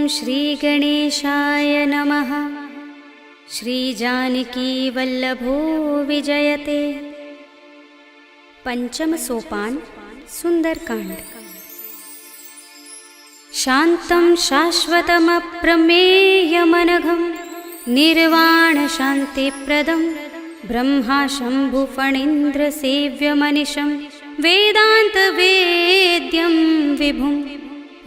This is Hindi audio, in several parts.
श्रीगणेशाय नमः। श्रीजानकीवल्लभो विजयते। पंचम सोपान सुंदरकांड। शान्तं शाश्वतमप्रमेयमनघं निर्वाणशान्तिप्रदं ब्रह्मा शम्भुफणीन्द्रसेव्यमनिशं वेदान्तवेद्यं विभुं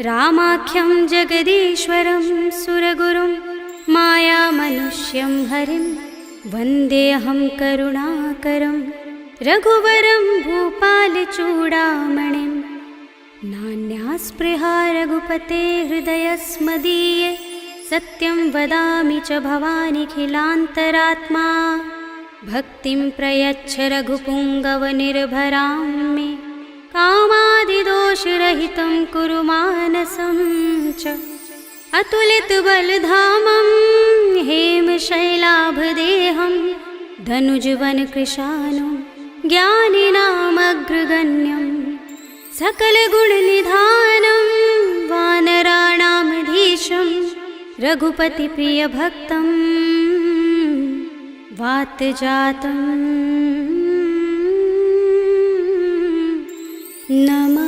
रामाख्यं जगदीश्वरं सुरगुरुं मायामनुष्यं हरिं वन्देऽहं करुणाकरं रघुवरं भूपालचूडामणिं। नान्यास्पृहा रघुपते हृदयस्मदीये सत्यं वदामि च भवानिखिलान्तरात्मा। भक्तिं प्रयच्छ रघुपुङ्गवनिर्भरां मे कामादिदोषरहितं कुरु मानसं च। अतुलितबलधामं हेमशैलाभदेहं धनुजवनकृशानं ज्ञानिनामग्रगण्यं सकलगुणनिधानं वानराणामधीशं रघुपतिप्रियभक्तं वातजातं नमामि।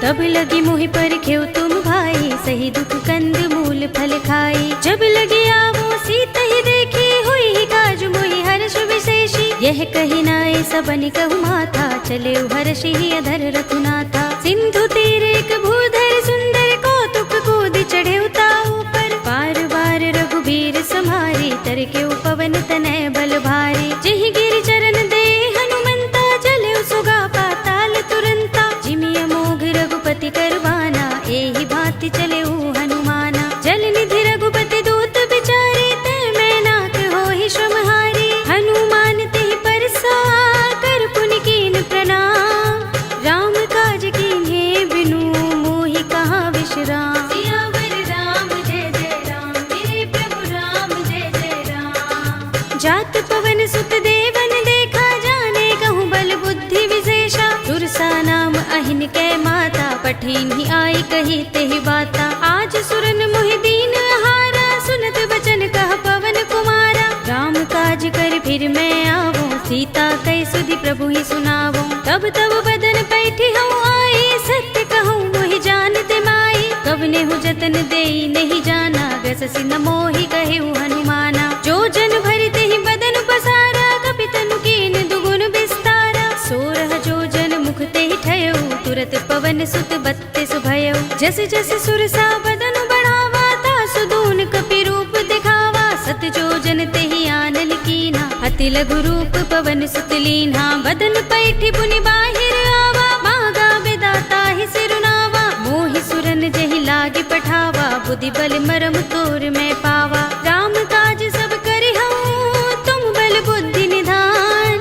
तब लगी मोहि परखेउ तुम भाई, सही दुख कंद मूल फल खाई। जब लगी आवो सीता ही देखी, हुई ही काज मोहि हर्ष विशेषी। यह कही नाय सबन कहु माथा, चले हर्षि ही अधर रघुनाथा। सिंधु तीर एक भूधर सुंदर, कौतुक कूद चढ़े ताऊ पर। बार बार रघुबीर सम्हारी, तरके पवन तनय बल भारी। जिहि गिरि चरण दे हनुमंता, चले सुगा पाताल तुरंता। जिमिय मोघ रघुपति करवाना, एहि भांति चले हनुमाना। जल निधि रघुपति दूत बिचारे, ते मैं नाथ होहि श्रमहारी। हनुमान तेहि परसा, कर पुनि कीन प्रणाम। राम काज कीन्हे बिनु, मोहि कहाँ विश्राम। सियावर राम जय जय राम, मेरे प्रभु राम जय जय राम। जात पवन सुत देवन देखा, जाने कहूँ बल बुद्धि विशेषा। सुरसा नाम अहिन कै माता, पठीन ही आई कही तेहि बाता। आज सुरन मोहि दीन हारा, सुनत बचन कह पवन कुमारा। राम काज कर फिर मैं आवो, सीता कई सुधि प्रभु ही सुनावो। तब तब बदन पैठी हूँ आई, सत्य कहूँ मोहि जानते माई। कवने हूँ जतन देई नहीं जाना, ग्रससि न मोहि कहे हनुमाना। जो जन भरि तेहि बदन पसारा, कपि तनु कीन दुगुन विस्तारा। सोरह जो जन मुख तेहि ठयउ, तुरत पवन सुत बत्तीस भयउ। जस जस सुरसा बदन बढ़ावा, तासु दून कपि रूप दिखावा। सत जो जन तेहि आनल कीन्हा, अति लघु रूप पवन सुत लीन्हा। बदन पैठी पुनि बाहिर आवा, मांगा विदाता ही सिरुनावा। मोहि सुरन जहि लागे पठावा, बुद्धि बल मरम तोर मैं पावा। राम काज सब करिहउँ, तुम बल बुद्धि निधान।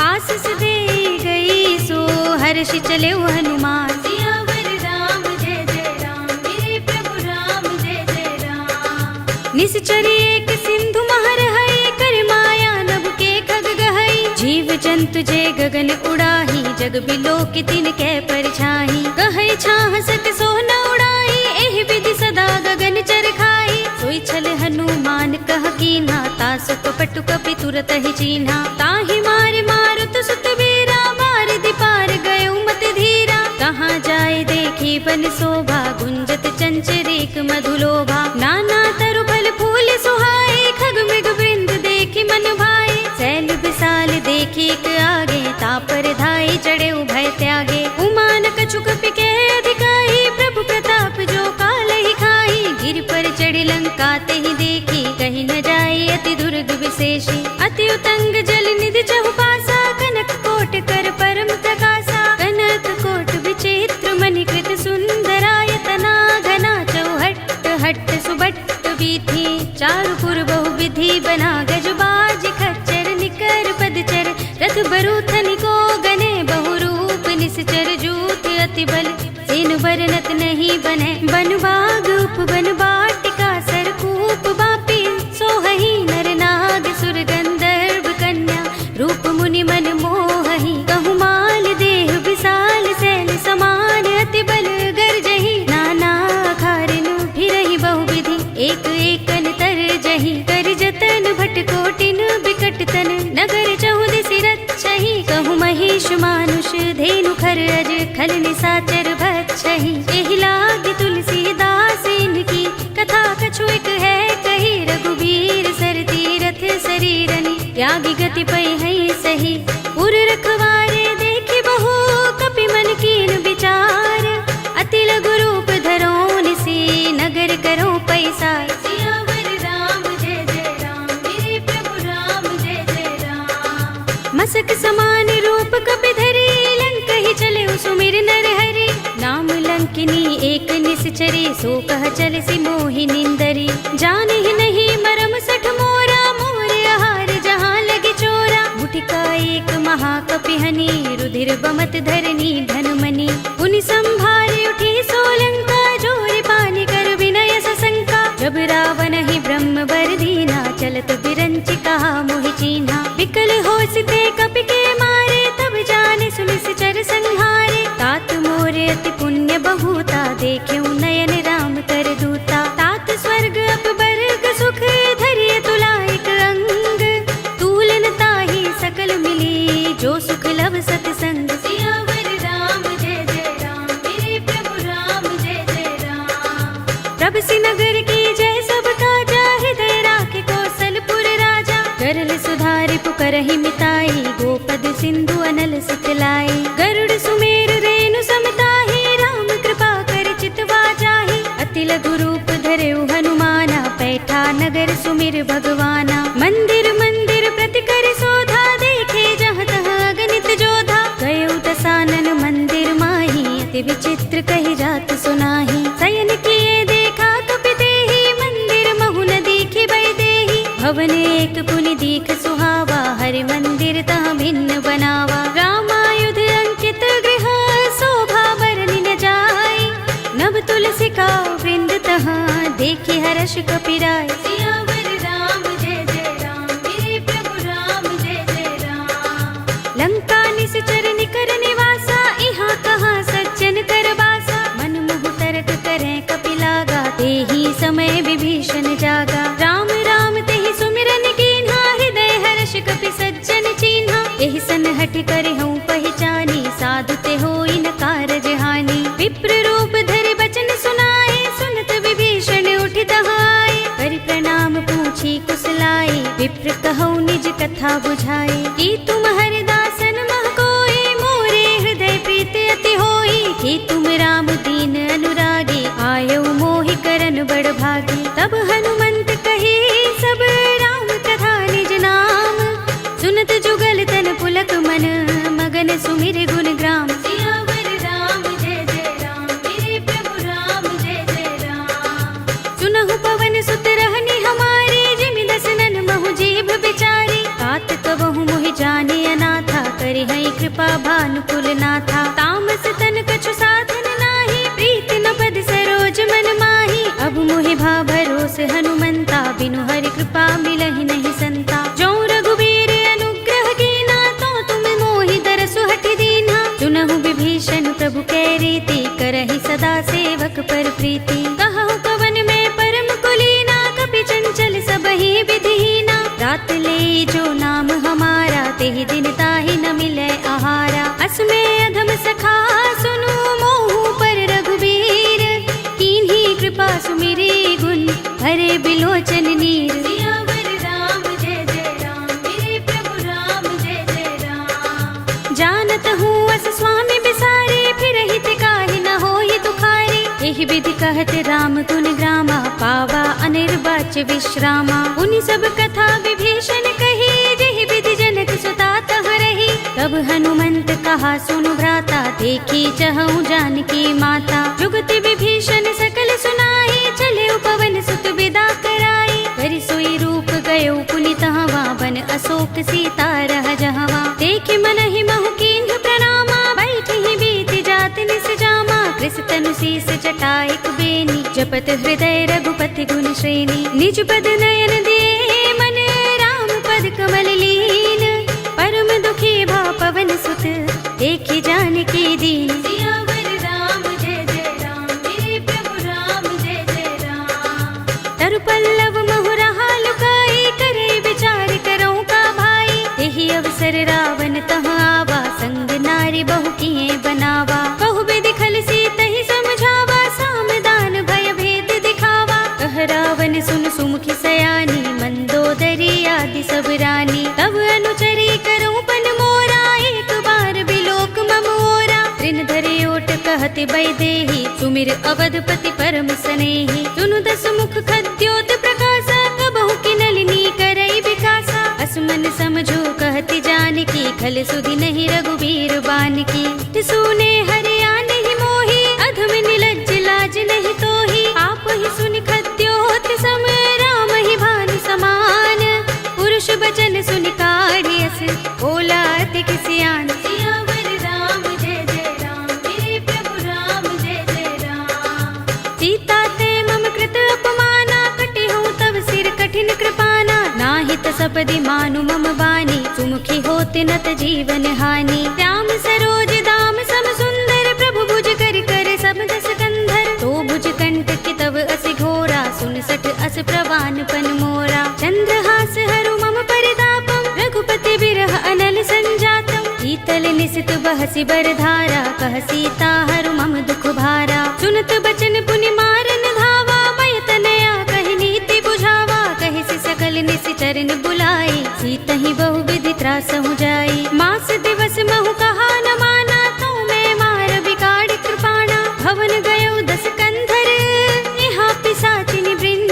आशीष दे गई सो हर्षि चले हनुमान। सियावर राम जय जय राम, मेरे प्रभु राम जय जय राम। निश्चरी एक सिंधु महर है, कर माया नभ के खग गहई। जीव जंतु जे गगन उड़ाही, जग बिलो की तिन कै परछाई। कहै छाह सक सो न उड़ाई, एहि विधि सदा गगन चर खाई। सोई छल हनुमान कह कीन्हा, तासु कपटु कपि तुरत ही चीन्हा। ताहि मार मारुत सुत वीरा, मार दिपार गयो मत धीरा। कहाँ जाए देखी बन शोभा, गुंजत चंचरीक मधुलोभा। नाना तरु फल फूल सुहाए, खग मृग वृंद देखी मन भाए। सैल विशाल देखी एक आगे, तापर धाई चढ़े भय त्यागे। उमान कछु कपि के अधिकाई, प्रभु प्रताप जो काल ही खाई। गिर पर चढ़ी लंका तेहि देखी, कहीं न जाए अति दुर्ग विशेषी। अति उतंग जल निधि चहुपासा, कनक कोट कर परम प्रकाशा। कनक कोट विचित्र मणिकृत सुंदरायतना। घना चौहट्ट हट्ट सुबट्ट वीथी, चारुपुर बहु विधि बना। गजबाज खच्चर निकर पदचर, रथ बरूथन को गने बहुरूप निश्चर। जो बने बन बाग उपवन बाटिका सरकूप बापी सोहही नर नाग सुर गंधर्व कन्या रूप मुनि मन मोहही कहु माल देह विशाल सैल समान अति बल गर्जही नाना खारिन फिरहि बहुविधि एक एकन तर जही कर जतन भट कोटिन बिकट तन नगर चहुदिसि रक्षहि कहु महिष मानुष धेनु खर अज खल निसाचर भक्षहि एहि लाग तुलसीदास इनकी कथा कछु एक है कही रघुबीर सर तीरथ शरीरनि त्यागी गति पै है सही पुर रखवारे देखि बहु कपि मन कीन विचार अति लघु रूप धरो निसी नगर करो पैसार सियावर राम जय जय राम मेरे प्रभु राम जय जय राम मसक समान रूप कपि धरी लंक ही चले सुमिर नर हरि नाम लंकिनी एक निश्चरी सो कह चल सी मोहि निंदरी जान ही नहीं मरम सठ मोरा मोर आहार जहाँ लगे चोरा मुठिका एक महाकपि हनी रुधिर बमत धरनी धनमनी पुनि संभारे उठी सोलंका जोर पानी कर विनय सशंका जब रावण ही ब्रह्म वर दीना चलत बिरंचि कहा मोहि चीन्हा विकल होसिते कपि के मारे तब जाने सुनिस चर संहारे तात मोरे अति पुण्य बहुता देख्यउ नयन राम कर दूता तात स्वर्ग अपवर्ग सुख धरिय तुला एक अंग तूलन ताहि सकल मिली जो सुख लव सतसंग सियावर राम जय जय राम मेरे प्रभु राम जय जय राम प्रभ नगर की जय सब काजा हृदय राखे कौशलपुर राजा गरल सुधारि पुकरहि मिताई गोपद सिंधु अनल सिखलाई गरुड़ सुमेर रेणु समताहि राम कृपा कर चितवा जाहि अति लघु रूप धरेउ हनुमाना पैठा नगर सुमिर भगवाना मंदिर मंदिर प्रति कर सोधा देखे जहाँ तहाँ अगणित जोधा गयउ दसानन मंदिर माही अति विचित्र कही जात सुनाही शयन किए देखा कपि देहि मंदिर महु न दीखि बै देहि भवन एक पुनि दीख सुहावा हरि मंदिर तहाँ भिन्न बनावा रामायुध अंकित गृह शोभा बरनि न जाय नभ तुलसी का वृंद तहाँ देखि हर्ष कपि राय सियावर राम जय जय राम मेरे प्रभु राम जय जय राम लंका निश्चर निकर निवासा इहाँ कहाँ सज्जन कर बासा मन मुह तर्क करें कपि लागा तेहि समय विभीषण जागा राम राम तेहि सुमिरन कीन्हा हृदय हर्ष कपि सज्जन चीन्हा एहि सन हठ कर हूँ पहचानी साधु ते होई न कारज हानि विप्र रूप धरि बचन सुनाए सुनत विभीषण उठि दहाए करि प्रणाम पूछी कुशलाई विप्र कहौ निज कथा बुझाए कि तुम हरिदासन मह कोई मोरे हृदय प्रीत अति होई कि तुम राम दीन अनुरागी आयौ मोहि करन बड़ भागी तब हनुमंत कही सब राम कथा निज नाम सुनत जुगल तन पुलक मन मगन सुमिर गुण ग्राम सियावर राम जय जय राम मेरे प्रभु राम जय जय राम सुनहु पवन सुत रहनी हमारे जिमि दसनन महु जीभ बिचारी तात कबहु मोहि जाने अनाथा करि हई कृपा भानुकुल नाथा तामस तन कछु साधन नाही प्रीति न पद सरोज मन माही अब मोहि भा भरोस हनुमंता बिनु हरि कृपा मिलहि नहीं संता जो रघुबीर अनुग्रह कीना तो तुम मोहि दरसु हठि दीन्हा सुनहु विभीषण प्रभु कै रीति करहि सदा सेवक पर प्रीति कहु कवन में परम कुलीना कपि चंचल सबहि विधिहीना रात ले जो नाम हमारा तेहि दिन ताहि न मिले आहारा असमे अधम सखा सुनु मोहु पर रघुबीर कीन्ही कृपा सुमिरे गुण हरे बिलोचन नीर सियावर राम जय जय राम मेरे प्रभु राम जय जय राम जानत हूँ अस स्वामी बिसारे फिर हित काहि न होई दुखारी एहि विधि कहत राम गुण ग्रामा पावा अनिर्वाच्य विश्रामा उनि सब कथा विभीषण कही जेहि विधि जनक सुता तह रही तब हनुमंत कहा सुनु भ्राता देखी चहु जानकी माता जुगति विभीषण सकल सुनाई चले पवन सुत विदा कराई करि सोई रूप गयो पुनि तहवा बन अशोक सीता रह जहवा देखि मनहि महु कीन्ह प्रणामा बैठि बीत जात निस जामा कृष तनु शीस जटा एक बेनी, जपत हृदय रघुपति गुण श्रेणी। निज पद नयन दे मन राम पद कमल लीन, परम दुखी भा पवन सुत देखि जानकी दीन। सियावर राम जय जय राम, मेरे प्रभु राम जय जय राम। तरु पल्लव महुरहा लुकाई, करे विचार करो का भाई। तेहि अवसर रावण तह आवा, संग नारी बहु किए बनावा। बहु विधि खल सीतहि समझावा, सामदान भय भेद दिखावा। कह रावण सुन सुमुखी सयानी, मंदोदरी आदि सब रानी। तब अनुचरी करो पन मोरा, एक बार बिलोक मम ओरा। ऋण धरे ओट कहति वैदेही, सुमिर अवधपति परम सनेही। सुनु दस मुख खद्योत प्रकाशा, कबहु की नलिनी करई विकासा। असमन समझो कहति जानकी, खल सुधि नहीं रघुबीर बानकी। सुने हरिया नहीं मोही, अधम निलज्ज लाज नहीं तोही। आप ही सुनि खद्योत सम, राम ही भानु समान। पुरुष बचन सुनि काढ़ियस, बोला अति किसियान। सियावर राम जय जय राम, मेरे प्रभु राम जय जय राम। सीता ते मम कृत अपमाना, कटे हूँ तब सिर कठिन कृपाना। नाहित सपदि मानु मम बानी, सुमुखी होत नत जीवन हानि। श्याम सरोज दाम सम सुंदर, प्रभु भुज कर कर सब दस कंधर। तो भुज कंठ की तब अस घोरा, सुन सठ अस प्रवान पन मोरा। चंद्रहास हरु मम परितापम, रघुपति बिरह अनल संजातम। शीतल निसित बहसी बरधारा, कह सीता हरु मम दुख भारा। सुनत बचन पुनि मारन धावा, मय तनया कहि नीति बुझावा। कहि सि सकल निसि चरण बुलाई, सीतहि बहु विधि त्रासहु जाई। मास दिवस महु कहा न माना, तो मैं मार बिगाड़ कृपाणा। भवन गयो दस कंधर, यहाँ पिसाचिनि वृंद।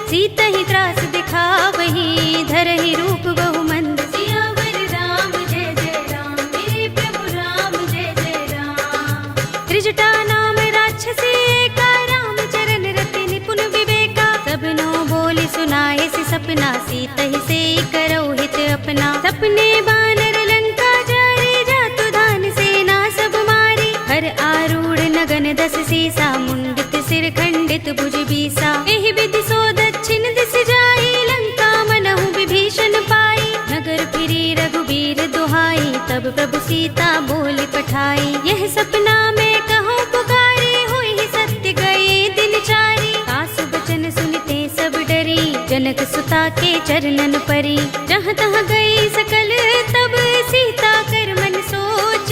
सीतहि त्रास दिखावही, धरहि रूप बहु मंद। सियावर राम जय जय राम, मेरे प्रभु राम जय जय राम। त्रिजटा नाम राक्षसी एका, राम चरण रति निपुण विवेका। सबनो बोली सुनाए सि सपना, सीतहि से करो हित अपना। सपने बानर लंका जारे, जातु धान सेना सब मारी। हर आरूढ़ नगन दस सीसा, मुंडित सिर खंडित भुज बीसा। एहि विधि सो दक्षिण दिस जाई, लंका मनहु विभीषण पाई। नगर फिरी रघुबीर दुहाई, तब प्रभु सीता बोली पठाई। यह सपना में कहो पुकारी, हुई सत्य गए दिन चारी। सासु बचन सुनते सब डरी, जनक सुता के चरणन परी। जहाँ तहाँ गई सकल तब, सीता कर मन सोच।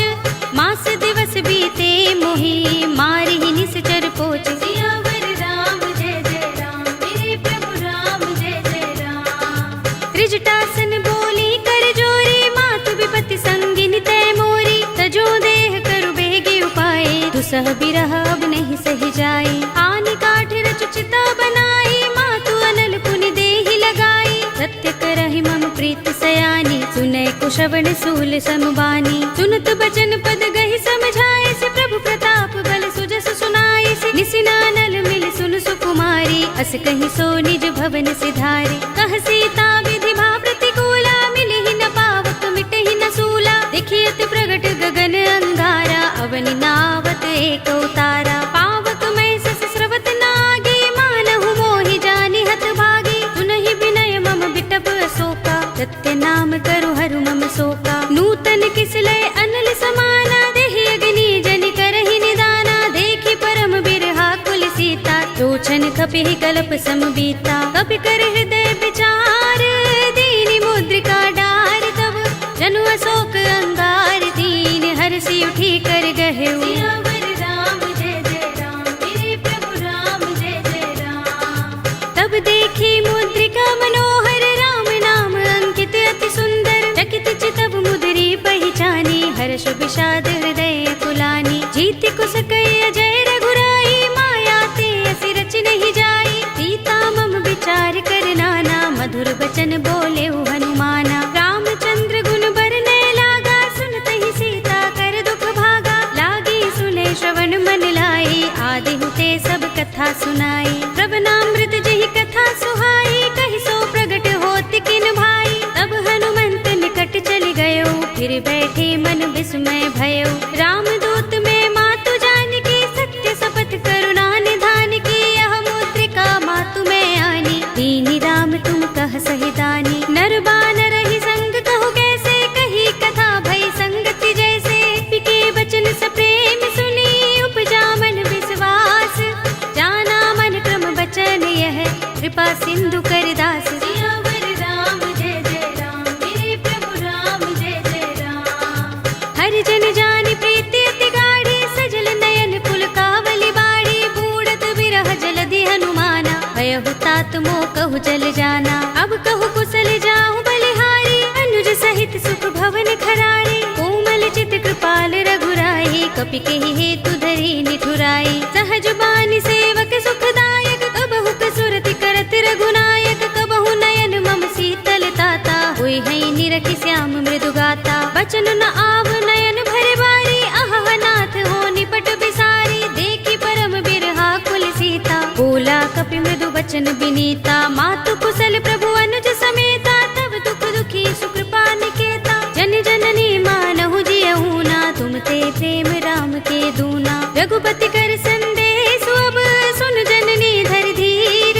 मास दिवस बीते मोही, मारी ही निश्चर पोच। सियावर राम जय जय राम, मेरे प्रभु राम जय जय राम। त्रिजटासन बोली कर जोरी, मातु विपति संगिनी तय मोरी। तजो देह करु बेगे उपाय, दुसह बिरह अब नहीं सही जाई। आनि काठ रचु चिता बनाई, मातु अनल पुनि देहि लगाई। सत्य करहि मम प्रीत सयानी, सुनै कुशवण सूल समबानी। सुनत बचन पद गहि समझाए, से प्रभु प्रताप बल सुजस सुनाए। से निसिनानल मिल सुन सुकुमारी, अस कहि सो निज भवन सिधारी। कह सीता विधि भा प्रतिकूला, मिलि न पावक मिटहि न सूला। देखियत प्रगट गगन अंगारा, अवनि नावत एक उतारा। पावक मैं सस स्रवत नागी, मानहु मोहि जानि हत भागी। सुनहि विनय मम बिटप अशोका, सत्य नाम करु हरु मम शोका। नूतन किसलय अनल समाना, देहि अग्नि जनि करहि निदाना। देखि परम बिरहा कुल सीता, लोचन कपिहि कल्प सम बीता। कपि कर हृदय विचार, दीनि मुद्रिका डार। तब जनु अशोक अंगार, दीन हर्षि उठी कर गहेउ। सियावर राम जय जय राम, मेरे प्रभु राम जय जय राम। तब देखी मुद्रिका मनोहर, राम नाम अंकित अति सुंदर। चकित चितव मुदरी पहचानी, हर्ष विषाद हृदय कुलानी। जीति कुस कई अजय रघुराई, माया ते असि रच नहीं जाई। सीता मम विचार कर नाना, मधुर बचन बोले हनुमाना। रामचंद्र गुण बरनै लागा, सुनतहि सीता कर दुख भागा। लागी सुने श्रवण मन लाई, आदि हुते सब कथा सुनाई। श्रवणामृत जहि कथा सुहाई, कहि सो प्रगट होत किन भाई। तब हनुमंत निकट चल गयो, फिर बैठे मन विस्मय भयो। रामदूत में मातु जानकी, सत्य शपथ कर कहु जल जाना। अब कहु कुशल जाऊं बलिहारी, अनुज सहित सुख भवन खरारी। कोमल चित कृपाल रघुराई, कपि केहि हेतु धरि निठुराई। सहज बानी सेवक सुखदायक, कबहु कसुरति करत रघुनायक। कबहु नयन मम शीतल ताता, होय है निरखि श्याम मृदु गाता। बचन न आव नयन भरे बारी, आहा नाथ हो निपट बिसारी। देखी परम बिरहा कुल सीता, बोला कपि मृदु बचन बिनीता। मातु कुशल प्रभु अनुज समेता, तब दुख दुखी सुकृपा निकेता। जन जननी मानहु जियहु ना, तुम ते प्रेम राम के दूना। रघुपति कर संदेश अब, सुन जननी धर धीर।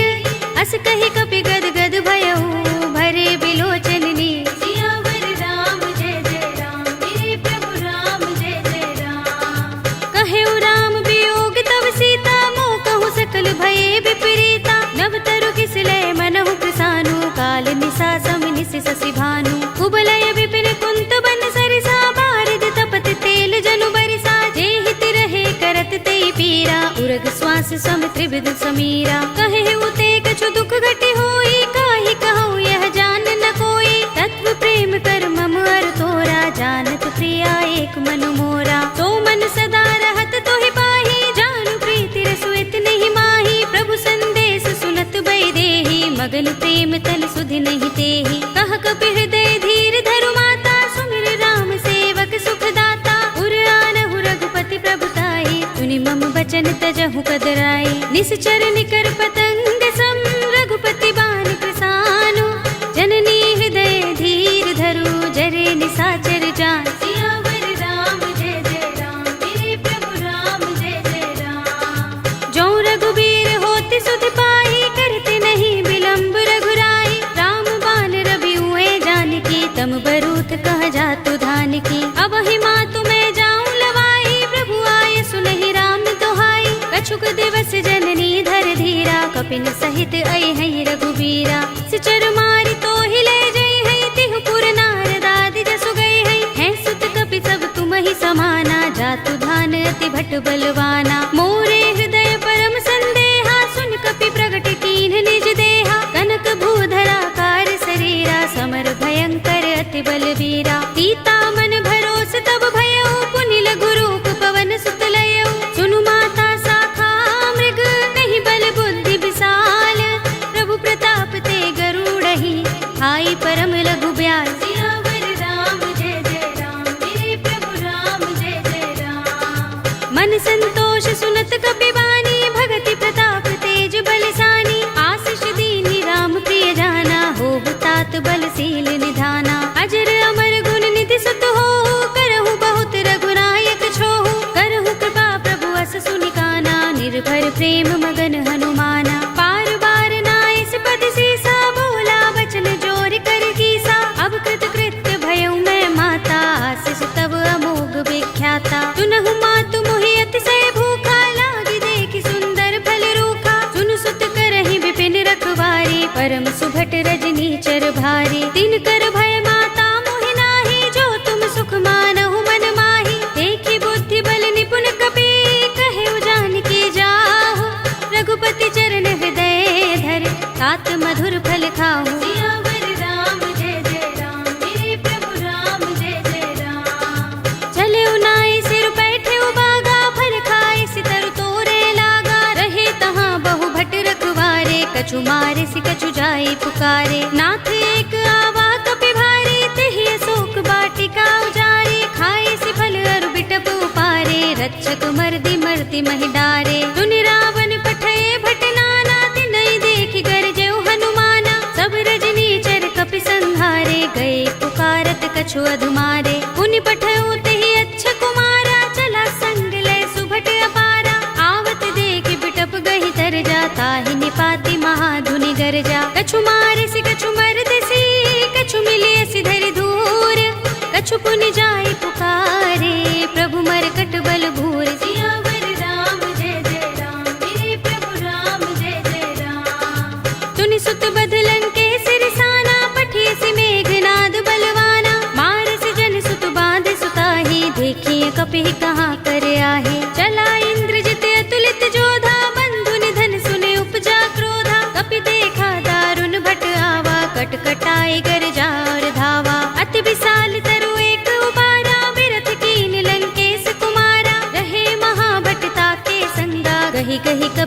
अस कहि कपि गद गद भयहु, भरे बिलोचन नीर। सियावर राम जय जय राम, मेरे प्रभु राम जय जय राम। कहेउ राम वियोग तब सीता, मोह कहु सकल भये विपरीता। नव तरु किसलय मनहु कृसानु, काल निसा सम निस शशि भानु। कुबलय विपिन कुंत बन सरिसा, बारिद तपत तेल जनु बरिसा। जेहित रहे करत ते पीरा, उरग श्वास सम त्रिविध समीरा। कहेउ ते कछु दुख घटी होई, काहि कहूँ यह जान न कोई। तत्व प्रेम कर मम अर तोरा, जानत प्रिया एक मन मोरा। तो मन सदा रहत तोहि पाही, जानु प्रीति रसु इतहि माही। प्रभु संदेश सुनत बैदेही, मगन प्रेम तल सुधि नहीं तेहि। कह कपि हृदय धीर धरु माता, सुमिर राम सेवक सुख दाता। उर आनहु रघुपति प्रभुताई, सुनि मम बचन तजहु कदराई। निश्चर निकर पतंग सम, रघुपति बान कृसानु। जननी हृदय धीर धरु, जरे निसाचर जान। सियावर राम जय जय राम, मेरे प्रभु राम जय जय राम। जो रघुबीर होति सुध पाई, करते नहीं विलंब रघुराई। राम बान रवि हुए जानकी, तम बरूथ कह जातु धान की। अब ही मातु मैं जाऊं लवाई, प्रभु आए सुनहि राम दोहाई। कछुक दिवस जननी धर धीरा, कपिन सहित अय है रघुबीरा। सिचर मारि तो हिले जय है, तिहु पुर नारद आदि जसु गए है। सुत कपि सब तुम ही समाना, जातु धान अति भट बलवाना। मोरे हृदय परम संदेहा, सुन कपि प्रगट कीन्ह निज देहा। कनक भूधरा कार शरीरा, समर भयंकर अति बलवीरा। सीता मन भरोस तब भयउ, पुनि लघु रूप पवन सुत लयउ। सुनु माता शाखा मृग, नहीं बल बुद्धि विशाल। प्रभु प्रताप ते गरुड़हि, हाई परम लघु ब्याल। सियावर राम जय जय राम, मेरे प्रभु राम जय जय राम। मन संतोष सुनत कपि बानी, भगति प्रताप तेज बलसानी। आशीष दीनि राम प्रिय जाना, होहु तात बलशील निधाना। अजर अमर गुण निधि सुत होहु, करहु बहुत रघुनायक छोहु। करहु कृपा प्रभु अस सुनि काना, निर्भर प्रेम मगन हनुमाना। पार बार नाइस पद सीसा, बोला बचन जोर कर कीसा। अब कृत कृत्य भयउ मैं माता, आशीष तब अमोघ विख्याता। सुनहु मातु मोहि अतिशय भूखा, लागी देखि सुंदर फल रूखा। सुन सुत करहि विपिन रखवारी, परम सुभट रजनी चर भारी। दिन कर भय माता मोहि नाही, जो तुम सुख मानहु मन माही। देखि बुद्धि बल निपुण कपि, कहेउ जानकी जाहु। रघुपति चरण हृदय धर, तात मधुर फल खाहु। सियावर राम जय जय राम, मेरे प्रभु राम जय जय राम। चले उनाई सिर बैठे उबागा, फल खाए सितर तोरे लागा। रहे तहाँ बहु भट रखवारे, कछु मारे सि कछु जाई पुकारे। नाथ एक आवा कपि भारी, तेहि अशोक बाटिका उजारी। खाए सि फल अरु बिटप उपारे, रक्षक मर्दि मर्ति महि डारे। सुनि रावण पठय भट नाना, तिनहि देखि गरजेउ हनुमाना। सब रजनी चर कपि संहारे, गए पुकारत कछु अधुमारे। पुनि पठयउ तेहि अच्छा कुमारा, चला संग लय सुभट अपारा। आवत देखि बिटप गहि तर जा, ताहि निपाति महाधुनि गरजा। कछु मारे सि कछु मर्दसी, कछु मिलिय सि धरि धूर। कछु पुनि जाई पुकारे, प्रभु मरकट बल भूर। सियावर राम जय जय राम, मेरे प्रभु राम जय जय राम। तुनि सुत बदलन के सिरसाना, पठिय सि मेघनाद बलवाना। मारस जन सुत बांध सुताही, देखिए कपि कहाँ कर आहे। चला इंद्रजित अतुलित जोधा, बंधु निधन सुने उपजा क्रोधा। कपि देखा दारुण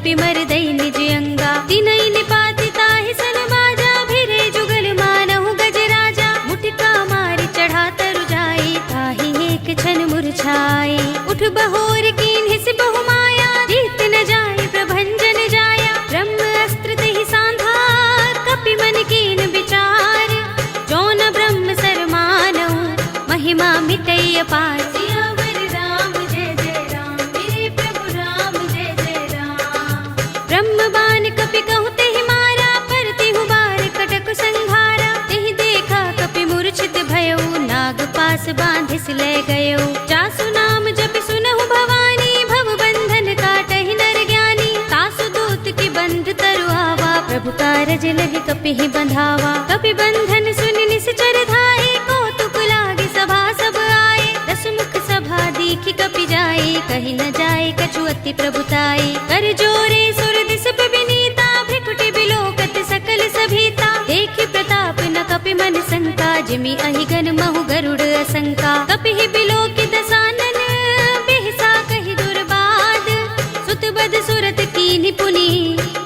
कपि मर दई निज अंगा। तिनई निपाति ताहि सन बाजा, भिरे जुगल मानहु गज राजा। मुठका मारि चढ़ा तरु जाई, ताहि एक क्षण मुरझाई। उठ बहोर कीन्हि से बहु माया, जीत न जाय प्रभंजन जाया। ब्रह्म अस्त्र तेहि सांधा, कपि मन कीन विचार। जौन ब्रह्म सर मानहु, महिमा मिटई अपार। सियावर राम जय जय राम, मेरे प्रभु राम जय जय राम। ब्रह्म बाण कपि कहु तेहि मारा, परतिहु बार कटक संघारा। तेहि देखा कपि मूर्छित भयउ, नाग पास बांधिस ले गयउ। जासु नाम जपि सुनहु भवानी, भव बंधन काटहि नर ज्ञानी। तासु दूत की बंध तरु आवा, प्रभु कारज लगे कपिहि बंधावा। कपि बंधन सुनि निश्चर धाये, कौतुक लागे सभा सब आए। दस मुख सभा दीखि कपि जाए, कहि न जाए कछु अति प्रभुताई। कर जोरे सुर दिस पे विनीता, भ्रिकुटि बिलोकत सकल सभीता। देखि प्रताप न कपि मन शंका, जिमि अहिगन महु गरुड़ असंका। कपिहि बिलोकि दसानन, बिहसा कहि दुर्बाद। सुत बद सुरत कीन्हि पुनि,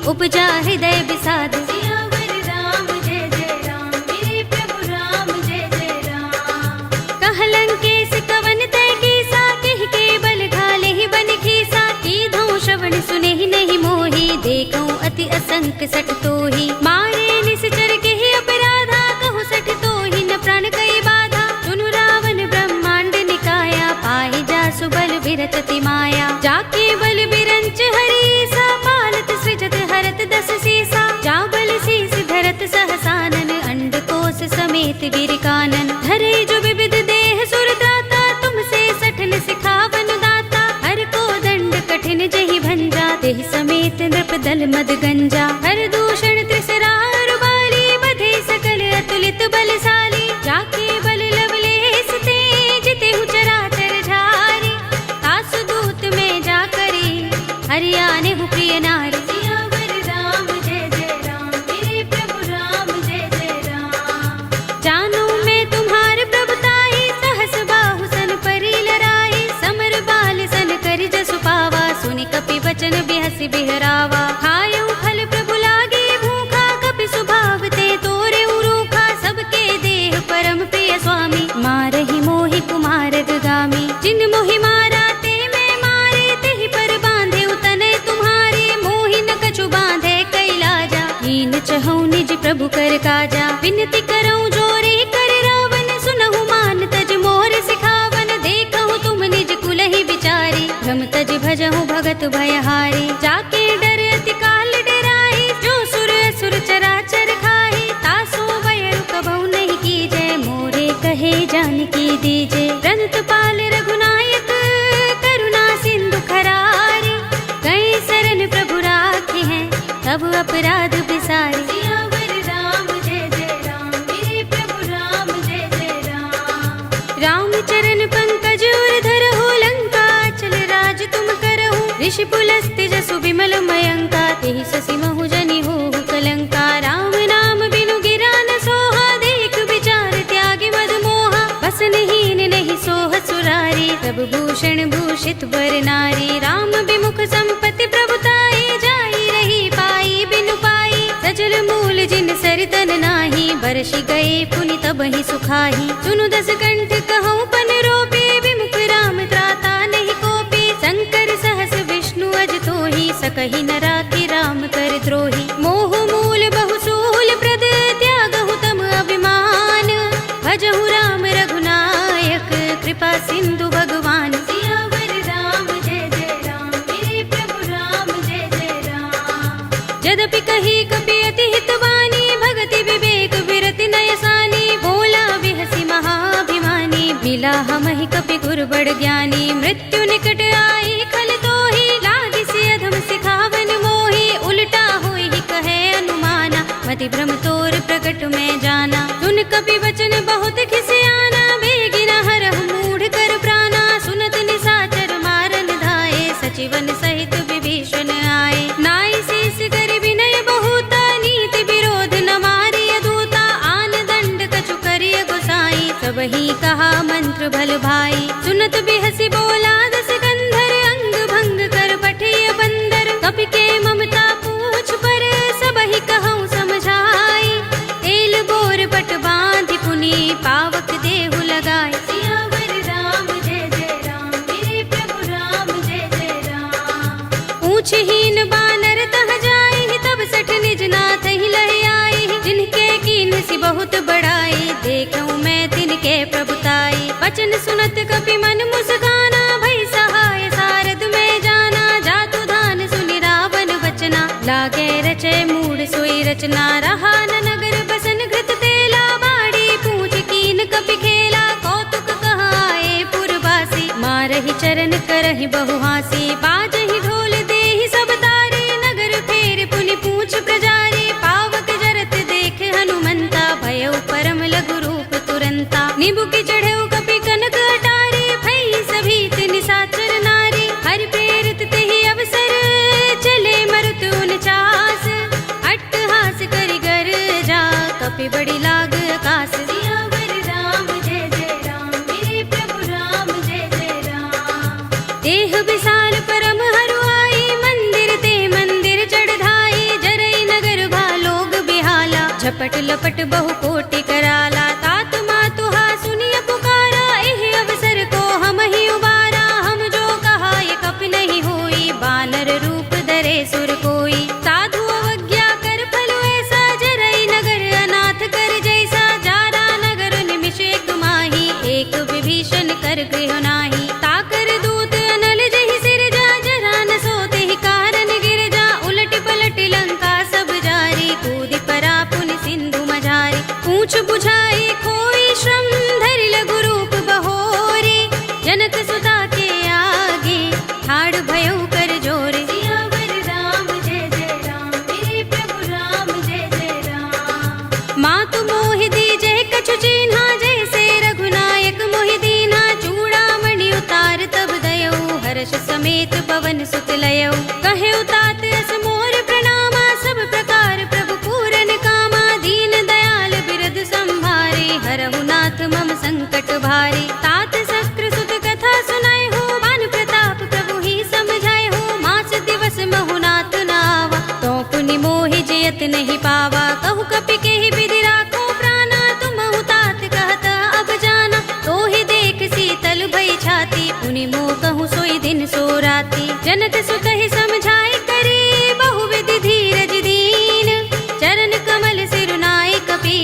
उपजा हृदय विषाद। सियावर राम जय जय राम, मेरे प्रभु राम जय जय राम। कहलंकेश कवन तय कीसा, केहि के बल घाले ही बन खीसा। कीधौ श्रवण सुनेहि नहीं मोहि, देखऊं अति असंक सठ तोहि। मारे निश्चर केहि अपराधा, कहु सठ तोहि न प्राण कई बाधा। सुनु रावण ब्रह्मांड निकाया, पाहि जासु बल बिरचति माया। जाके बल बिरंच हरीसा, पालत सृजत हरत दस सीसा। जा बल शीस धरत सहसानन, अंडकोश समेत गिरि कानन। धरे जो विविध देह सुर त्राता, तुमसे सठन सिखावन दाता। हर को दंड कठिन जहि भंजा, तेहि समेत नृप दल मद गंजा। हर दूषण त्रिसरा बाली, बधे सकल अतुलित बलशाली। जाके बल लवलेस ते, जितेहु चराचर झारी। तासु दूत में जा करी, हरियाने हु प्रिय नारी। सियावर राम जय जय राम, मेरे प्रभु राम जय जय राम। जानो मैं तुम्हार प्रभुताई, सहस बाहु सन परि लराई। समर बाल सन करि जसु पावा, सुनि कपि बचन बिहसि बिहरावा। खायउ फल प्रभु लागे भूखा, कपि स्वभाव ते तोरे उरूखा। सबके देह परम प्रिय स्वामी, मारहि मोहि कुमार गामी। जिन मोहि मारा ते मैं मारे, तेहि पर बांधे उतने तुम्हारे। मोहि न कछु बांधे कैलाजा, हीन चहु निज प्रभु कर काजा। विनती करऊं जोरे कर रावण, सुनहु मान तज मोर सिखावन। देखहु तुम निज कुलहि विचारी, भ्रम तज भजहु भगत भयहारी। जाके डर अति काल डराई, जो सुर असुर चराचर खाई। तासो बयरु कबहु नहीं कीजय, मोरे कहे जानकी दीजे। रंत पाल रघुनायक, करुणा सिंधु खरारी। गए शरण प्रभु राखे हैं, तब अपराध बिसारी। सियावर राम जय जय राम, मेरे प्रभु राम जय जय राम। राम चरण पंकज उर धरहु, लंका चल राज तुम करहु। ऋषि पुलस्त्य जसु विमल मयंका, तेहि शशि महु जनि होहु कलंका। राम नाम बिनु गिरा न सोहा, देख विचार त्यागी मद मोहा। बसनहीन नहीं सोह सुरारी, तब भूषण भूषित वर नारी। राम विमुख संपत्ति प्रभुताई, जाई रही पाई बिनु पाई। सजल मूल जिन सरितन नाही, बरसि गए पुनि तबहि सुखाही। सुनु दस कंठ कहूँ पन रोपी, विमुख राम त्राता नहीं कोपी। शंकर सहस विष्णु अज तोहि, सकहि न राखि राम कर द्रोही। मोह मूल बहुसूल प्रद, त्यागहु तम अभिमान। भजहु राम रघुनायक, कृपा सिंधु भगवान। सियावर राम जय जय राम, मेरे प्रभु राम जय जय राम। यद्यपि कही कपि अति हितवानी, भगति विवेक विरति नयसानी। बोला बिहसि महाभिमानी, मिला हमहि कपि गुर बड़ ज्ञानी। मृत्यु निकट आई खल तोहि, लागिसि अधम सिखावन मोहि। उल्टा होई कहे अनुमाना, मति भ्रम तोर प्रकट में जाना। सुन कपि वचन बहुत खिसियाना, बेगिन हरहु मूढ़ कर प्राणा। सुनत निशाचर मारन धाये, सचिवन सहित विभीषण आए। नाई शीस कर विनय बहुता, नीति विरोध न मारिय दूता। आन दंड कछु करिय गोसाई, सबहि कहा मंत्र भल भाई। सुनत बिहसि बोला दस कंधर, अंग भंग कर पठिय बंदर। कपि के पूछहीन बानर तह जाई, तब सठ निज नाथ ही लह आई। जिनके कीन सी बहुत बड़ाई, देखूं मैं तिनके प्रभुताई। वचन सुनत कपि मन मुस्काना, भई सहाय सारद में जाना। जातु धान सुनि रावण वचना, लागे रचे मूड सोई रचना। रहा न नगर बसन घृत तेला, बाड़ी पूछ कीन कपि खेला। कौतुक कहाए पुरवासी, मारहि चरण करहि बहु हासी। बाजहि ढोल देहि सब तारी, नगर फेर पुनि पूछ प्रजारी। पावक जरत देख हनुमंता, भयउ परम लघु रूप तुरंता। निबुकि चढ़ऊ कपि कनक अटारी, भई सभीत निशाचर नारी। हरि प्रेरित तेहि अवसर, चले मरुत 49। अट्टहास करि गर जा, कपि बड़ी लाग आकाश। सियावर राम जय जय राम, मेरे प्रभु राम जय जय राम। देह विशाल परम हरुआई, मंदिर ते मंदिर चढ़ाई। जरई नगर भालोग बिहाला, झपट लपट बहु कोटि कराला। तात मातुहा सुनिय पुकारा, एह अवसर को हम ही उबारा। हम जो कहा ये कपि नहीं होई, बानर रूप धरे सुर कोई। साधु अवज्ञा कर फल ऐसा, जरई नगर अनाथ कर जैसा। जारा नगर निमिष एक माही, एक विभीषण कर गृह नाही। ताकर दूत अनल जहि सिर जा, जरा न सोते ही कारण गिर जा। उलट पलट लंका सब जारी, कूदि परा पुनि सिंधु मझारी। पूछ बुझाई खोई श्रम, धरि लघु रूप बहोरी। जनक सुता के आगे, ठाड़ भयउ कर जोरे। सियावर राम जय जय राम, मेरे प्रभु राम जय जय राम। मातु मोहि दीजे कछु चिन्हा, जैसे रघुनायक मोहि दीन्हा। चूड़ामणि उतार तब दयऊ, हर्ष समेत पवन सुत लयऊ। कहे तात अस मोर प्रणामा, सब प्रकार प्रभु पूरन कामा। दीन दयाल बिरद संभारे, हरहु नाथ मम संकट भारी। तात शस्त्र सुत कथा सुनाए हो, बान प्रताप प्रभु ही समझाए हो। मास दिवस महु नाथ नावा, तो पुनि मोहि जयत नहीं पावा। कहु कपि केहि विधि राखो प्राणा, तुमहु तात कहत अब जाना। तो ही देख शीतल भई छाती, पुनि मोह कहूँ सोई दिन सो राती। जनक सुत ही समझाए करी, बहु विधि धीरज दीन। चरण कमल सिरुनाए कपि,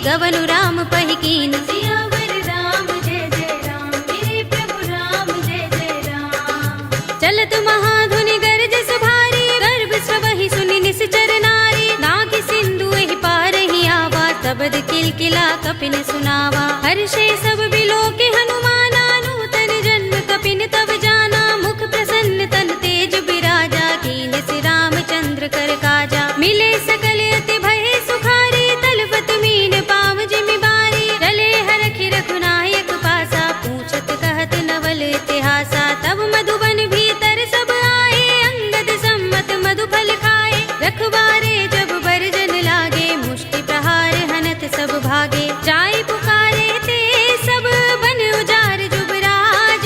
गवनु राम पहि कीन। सियावर राम जय जय राम, मेरे प्रभु राम जय जय राम। चलत महाधुनि गरजस भारी, गर्भ सबहि सुनि निश्चर नारी। नाग सिंधु एहि पार ही आवा, तबद किलकिला कपिन सुनावा। हर्षे सब बिलोके हनुमाना, नूतन जन्म कपिन तब जाना। मुख प्रसन्न तन तेज बिराजा, कीन सि रामचंद्र कर काजा। मिले सकल अति भय सुखारी, तलपत मीन पाव जिमि बारी। चले हरखि रघुनायक पासा, पूछत कहत नवल इतिहासा। तब मधुबन भीतर सब आए, अंगद सम्मत मधु फल खाए। रखवारे जब बरजन लागे, मुष्टि प्रहार हनत सब भागे। जाय पुकारे ते सब बन उजार जुबराज।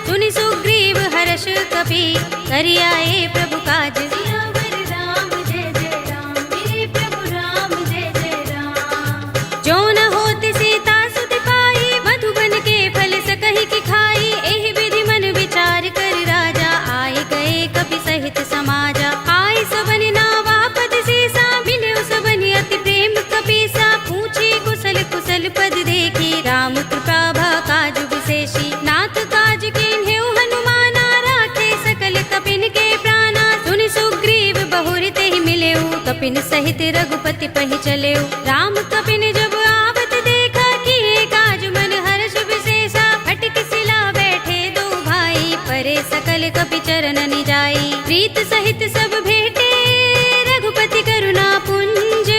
सुनि सुग्रीव हर्ष कपि, करि आए प्रभु काज। सियावर राम जय जय राम, मेरे प्रभु राम जय जय राम। जो न होत सीता सुत पाई, मधुबन के फल सकहि की खाई। एहि विधि मन विचार कर राजा, आए गए कपि सहित समाजा। आए सबनि नावा पद सीसा, मिलेउ सबनि अति प्रेम कपीसा। पूछी कुशल कुशल पद देखी, राम कृपा भा काज विशेषी। नाथ काज कीन्हेउ हनुमाना, राखे सकल कपिन के प्राणा। सुनि सुग्रीव बहुरि तेहि मिलेउ, कपिन सहित रघुपति पहि चलेउ। राम कपिन जब आवत देखा, किए काज मन हर्ष विशेषा। फटक सिला बैठे दो भाई, परे सकल कपि चरण निजाई। प्रीत सहित सब भेटे, रघुपति करुणा पुंज।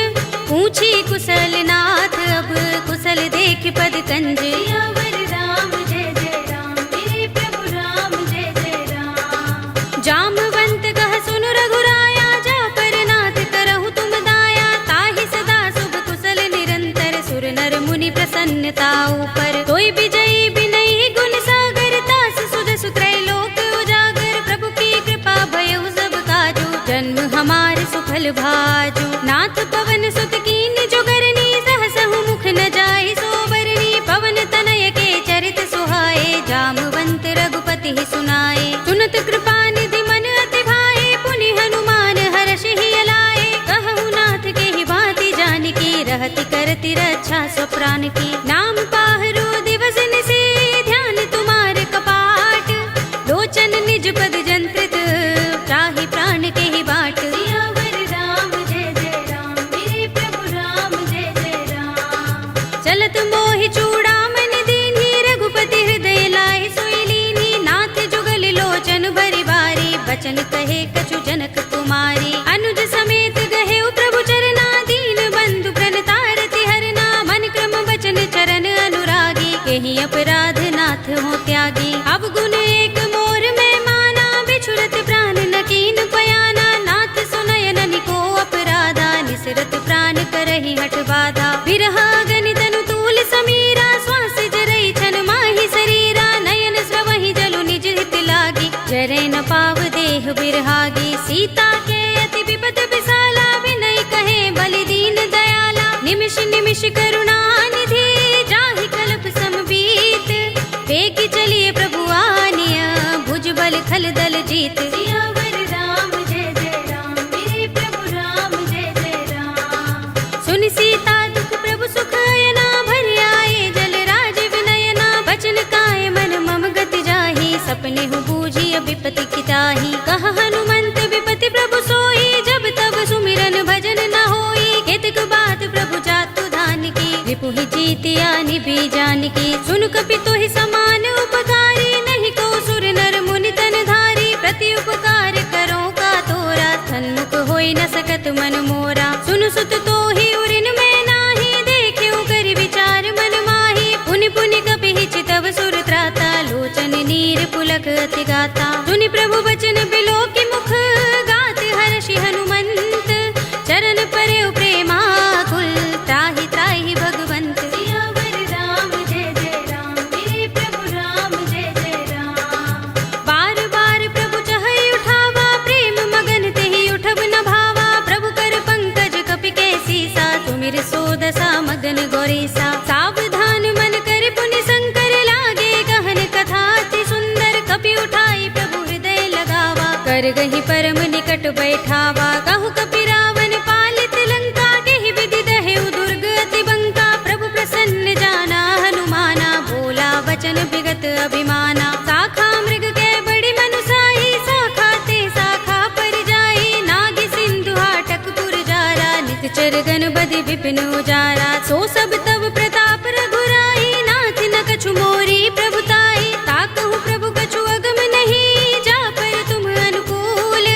पूछी कुशल नाथ, अब कुशल देख पद कंज। सियावर राम जय जय राम, मेरे प्रभु राम जय जय राम। जामवंत कह सुन रघुराया, जा पर नाथ करहु तुम दाया। ताहि सदा शुभ कुशल निरंतर, सुर नर मुनि प्रसन्नता ऊपर। कोई विजयी बिनयी गुण सागर, तास सुजसु त्रैलोक उजागर। प्रभु की कृपा भयउ सब काजू, जन्म हमार सुफल भाजू। नाथ पवन सुत कीन जोगरनी, सहसहु मुख न जाय सोबरनी। पवन तनय के चरित सुहाए, जामवंत रघुपति ही सुनाए। सुनत कृपा निधि मन अति भाए, पुनि करती रक्षा स्वप्राण की। नाम पाहरो दिवस निसे ध्यान तुम्हार कपाट, लोचन निज पद जंत्रित त्राहि प्राण के ही बाट। सियावर राम जय जय राम, मेरे प्रभु राम जय जय राम। चलत मोहि चूड़ामणि दीन्ही, रघुपति हृदय लाए सोई लीन्ही। नाथ जुगल लोचन भरि बारी, बचन कहे कछु जनक कुमारी। अनुज समेत गहे प्रभु चरना, दीन बंधु प्रणतारति हरना। मन क्रम वचन चरण अनुरागी, केहि अपराध नाथ हो त्यागी। अब गुण एक मोर में माना, बिछुरत प्राण न कीन पयाना। नाथ सुनयन निको अपराधा, निसरत प्राण करहि हठ बाधा। बिरहा गनि तनु तूल समीरा, श्वास जरई छन माहि शरीरा। नयन स्रवहि जलु निज हित लागी, जरै न पाव देह बिरहागी। सीता के अति विपद विसाला, विनय कहे बलि दीन दयाला। निमिष निमिष करुणा निधि, जाहि कल्प समबीत। वेग चलिए प्रभु आनिया, भुजबल खल दल जीत। सियावर राम जय जय राम, मेरे प्रभु राम जय जय राम। सुन सीता दुख प्रभु सुख अयना, भरि आए जल राज विनयना। बचन काय मन मम गति जाहि, सपने हु बूझी विपति किताहि। कह हनुमंत विपति प्रभु सोई, जब तब सुमिरन भजन न होई। केतक बात प्रभु जातु धान की, रिपुहि जीतिया निभि जानकी। सुन कपि तोहि समान उपकारी, नहीं को सुर नर मुनि तन धारी। प्रति उपकार करो का तोरा, सन्मुख होई न सकत मन मोरा। सुन सुत तोहि उरिन में नाही, देख्यो कर विचार मन माही। पुनि पुनि कपि चितव सुर त्राता, लोचन नीर पुलक अति गाता। सुनि प्रभु बचन बिलोकि मुख, गात हर्षि हनुमंत। चरण परयो प्रेमाकुल, त्राहि त्राहि भगवंत। सियावर राम जय जय राम, मेरे प्रभु राम जय जय राम। बार बार प्रभु चहई उठावा, प्रेम मगन तेहि उठब न भावा। प्रभु कर पंकज कपि के सीसा, तुमिर सोदसा मगन गौरीसा। सावधान मन कर पुनि शंकर, लागे गहन कथा अति सुंदर। कपि उठाई प्रभु हृदय लगावा, कर गहि परम निकट बैठावा। कहु कपि रावण पालित लंका, केहि विधि दहेउ दुर्ग अति बंका। प्रभु प्रसन्न जाना हनुमाना, बोला वचन विगत अभिमाना। शाखा मृग के बड़ी मनुसाही, शाखा ते शाखा पर जाई। नाग सिंधु हाटक पुर जारा, निकचर गन बदि विपिन उजारा। सो सब तब प्रताप रघुराई, नाथ न कछु मोरी प्रभुताई। ताकहु प्रभु कछु अगम नहीं, जा पर तुम अनुकूल।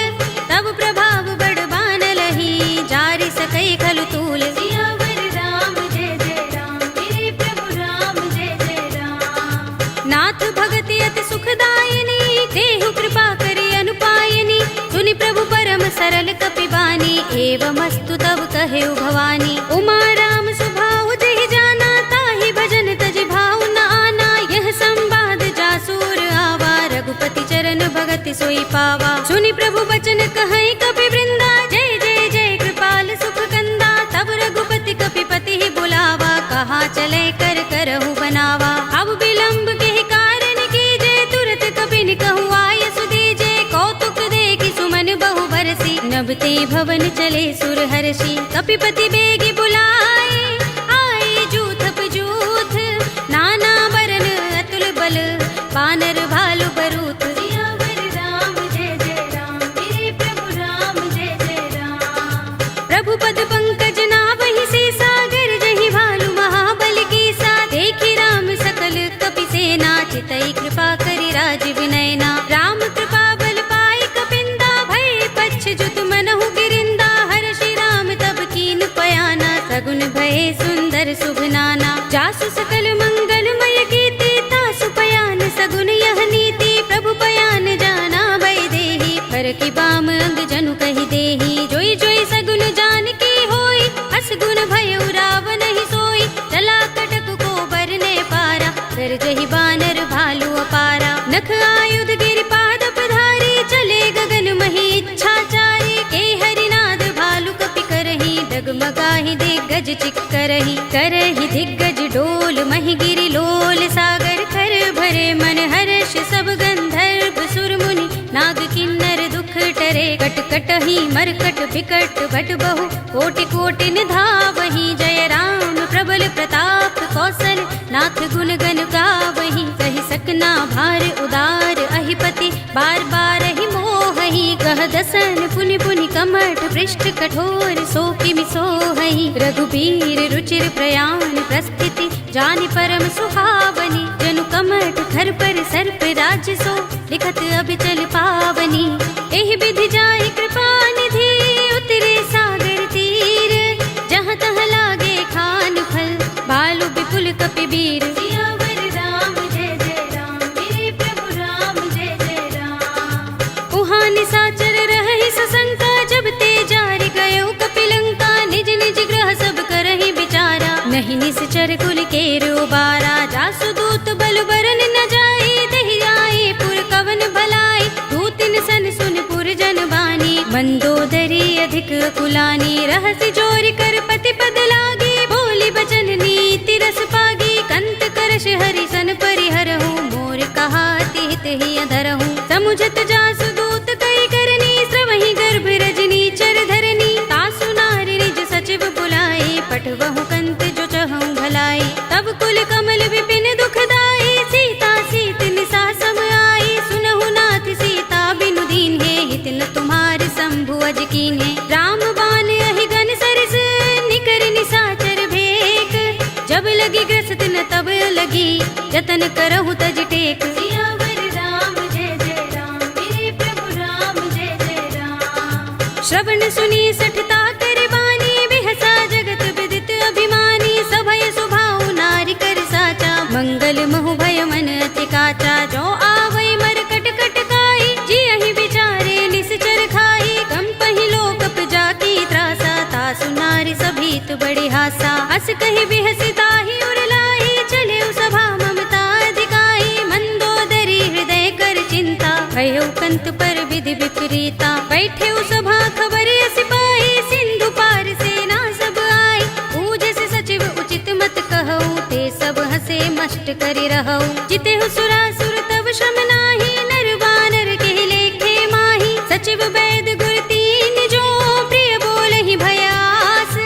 तब प्रभाव बड़ बान लही, जारि सकई खलु तूल। सियावर राम जय जय राम, मेरे प्रभु राम जय जय राम। नाथ भगति अति सुखदायिनी, देहु कृपा करि अनुपायिनी। सुनि प्रभु परम सरल कपि बानी, एवमस्तु तब कहेउ भवानी। उमा राम सुभाउ जहि जाना, ताहि भजन तजि भाउ न आना। यह संवाद जासूर आवा, रघुपति चरण भगति सोई पावा। सुनि प्रभु बचन कहई कपि वृंदा, जय जय जय कृपाल सुख कंदा। तब रघुपति कपि पति ही बुलावा, कहा चले कर करहु बनावा। अब विलंब के कारण कीजे, तुरत कपि कहु आय सुदीजे। कौतुक देखि सुमन बहु बरसी, नभते भवन चले सुर हर्षि। कपिपति बेगी बुलाए, आए जूथ पजूथ। नाना बरन अतुल बल, बानर भालु बरूथ। सियावर राम जय जय राम, मेरे प्रभु राम जय जय राम। प्रभु पद पंकज नावहि सीसा, गिरजहि भालु महाबल कीसा। देखि राम सकल कपि सेना, चितई कृपा करि राज विनयना। राम कृपा बल पाई कपिंदा, भय पच्छ जुत मनहु गिरिंदा। हर्षि राम तब कीन पयाना, सगुन भय सुंदर शुभ नाना। जासु सकल मंगलमय कीर्ति, तासु पयान सगुन यह नीति। प्रभु पयान जाना भय देहि, हर की बाम अंग जनु कहि देहि। जोई जोई सगुन जान की होई, असगुन भयउ रावण ही सोई। चला कटक को बरने पारा, गरजहि बानर भालु अपारा। नख आयुध गिरिपाद पधारी, चले गगन मही इच्छाचारी। के हरिनाद भालु कपि करहि, डगमगाहि दिग्गज चिक्करहि। करहि दिग्गज डोल महि गिरि लोल, सागर कर भरे मन हर्ष। सब गंधर्व सुर मुनि, नाग किन्नर दुख टरे। करे। कट कटहि मरकट बिकट भट बहु कोटि कोटि निधावहि। जय राम प्रबल प्रताप कौशल नाथ गुण गन गावहि। कहि सकना भार उदार अहिपति बार बार ही मोहहि। कह दसन पुनि पुनि कमठ पृष्ठ कठोर सो किमि सोहहि। रघुबीर रुचिर प्रयाण प्रस्थिति जानि परम सुहावनी। जनु कमठ खर पर सर्प राज सो लिखत अभिचल पावनी। एहि विधि जाहि कृपा निधि उतरे सागर तीर। जहाँ तहाँ लागे खान फल भालु विपुल कपिबीर। सियावर राम जय जय राम मेरे प्रभु राम जय जय राम। उहाँ निसाचर रहहि सशंका जब ते जारि गयो कपिलंका। निज निज ग्रह सब करहि विचारा नहीं निश्चर कुल केर उबारा। जासु दूत बल बरन न जाई देहि आए पुर कवन भलाई। दूतिन सन सुन पुर जन बानी मंदोदरी अधिक कुलानी। रहसि जोरि कर पति पद लागी बोली बचन नीति रस पागी। कंत करश हरि सन परिहरहु मोर कहा तिहित ही अधरहु। समुझत जासु दूत कई करनी श्रवहि गर्भ रजनी चर धरनी। तासु नारि निज सचिव बुलाई पठवहु कंत जो चहु भलाई। तब कुल कमल विपिन दुखदाई सीता सीत निसा सम आई। सुनहु नाथ सीता बिनु दीन है हित न तुम्हारे शंभु अज कीन है। राम बान अहि गन सरस निकर निसाचर भेक। जब लगी ग्रस्त न तब लगी जतन करहु तज टेक। सियावर राम जय जय राम मेरे प्रभु राम जय जय राम। श्रवण सुनी सठता कर बानी बिहसा जगत विदित अभिमानी। सभय सुभाउ नारी कर साचा मंगल महु भय मन अति काचा। जो आवै मर कट कट काई जियहि विचारे निश्चर खाई। कंपहि लोकप जाकी त्रासा तासु नारी सभीत बड़ी हासा। हस कहि बिहसि ताहि उर लाई चले सभा ममता अधिकाई। मंदोदरी हृदय कर चिंता भयो कंत पर विधि विपरीता। बैठे सभा खबर सिपाही सिंधु पार सेना सब आई। पूजस सचिव उचित मत कहऊ ते सब हसे मष्ट करि रहऊ। जितेहु सुरासुर तब श्रम नाही नर वानर के लेखे माही। सचिव वैद गुर तीन जो प्रिय बोलहि भयास।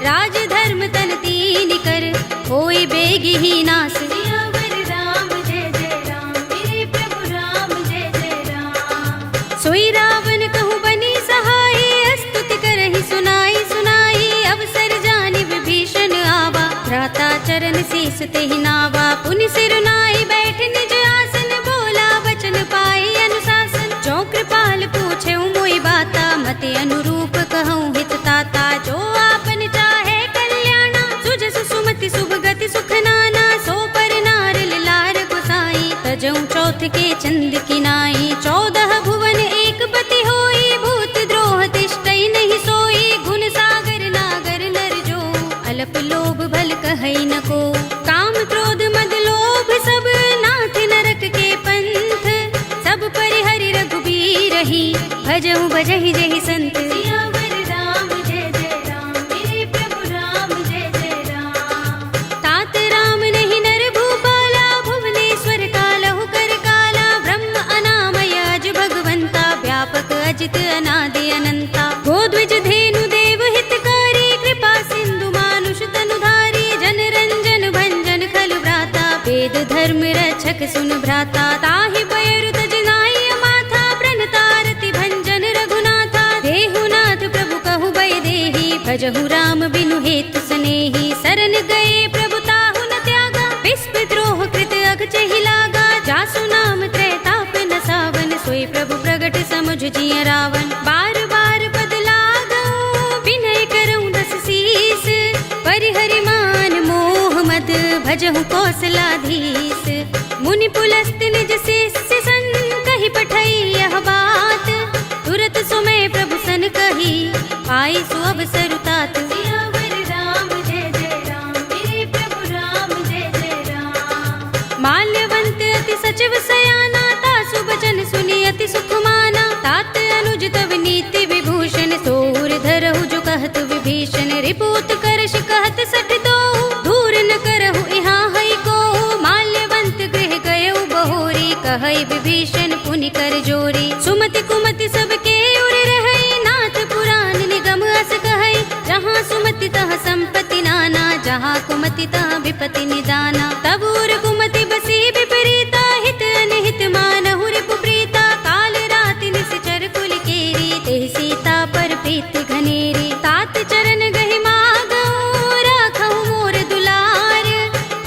राज धर्म तन तीन कर होई बेगी ही नास। सियावर राम जय जय राम मेरे प्रभु राम जय जय राम। सोई रावण कहु बनी सहाय स्तुति करहि सुनाई सुनाई। अवसर जानि विभीषण आवा भ्राता चरण शीस तेहि नावा। पुनि सिर नाई बैठ निज आसन बोला वचन पाई अनुशासन। जो कृपाल पूछे मोई बाता मते अनुरूप कहूँ हित ताता। जो आपन चाहे कल्याणा सुजस सुमति शुभ गति सुख नाना। सो पर नार लार गोसाई तजऊ चौथ के चंद की नाई। 14 भुवन एक पति होई भूत द्रोह तिष्ठई नहीं सोई। गुण सागर नागर नर जो अल्प लोभ भल कहई न को। काम क्रोध मद लोभ सब नाथ नरक के पंथ। सब परिहरि रघुबीर ही भजहु भजहि जहि संत। सियावर राम जय जय राम मेरे प्रभु राम जय जय राम। तात राम नहीं नर भूपाला भुवनेश्वर कालहु कर काला। ब्रह्म अनामय अज भगवंता व्यापक अजित अनादि अनंता। गोद्विज धेनु देव हितकारी कृपा सिंधु मानुष तनुधारी। जन रंजन भंजन खल भ्राता वेद धर्म रक्षक सुन भ्राता। ताहि बयरु तज नाई माथा प्रणतारति भंजन रघुनाथा। देहु नाथ प्रभु कहु भय देहि भजहु राम बिनु हेतु सनेहि। शरण गए प्रभु ताहु न त्यागा विस्प द्रोह कृत अघ चहि लागा। जासु नाम त्रैताप न सावन सोई प्रभु प्रगट समुझ जिय रावण। बार बार पद लागऊ विनय करऊँ दस शीस। परिहरि मान मोह मद भजहु कौशलाधीश। मुनि पुलस्त निज शिष्य सन कहि पठई यह बात। तुरत सुमय प्रभु सन कही पाई सु अवसर तात। सियावर राम जय जय राम मेरे प्रभु राम जय जय राम। माल्यवंत अति सचिव सयाना तासु बचन सुनि अति सुख माना। तात अनुज तव नीति विभूषण सोर धरहु जो कहत विभीषण। रिपुत करश कहत सठ दो दूर न करहु यहाँ हई को। माल्यवंत गृह गयउ बहोरी कहई विभीषण पुनि कर जोरी। सुमति कुमति सबके उर सुमति तह संपत्ति नाना, जहाँ कुमति तह विपत्ति निदाना। तब उर कुमति बसी विपरीता, हित अनहित मानहु रिपु प्रीता। काल राति निश्चर कुल केरी, तेहि सीता पर प्रीति घनेरी। तात चरण गहि मागहु, राखहु मोर दुलार।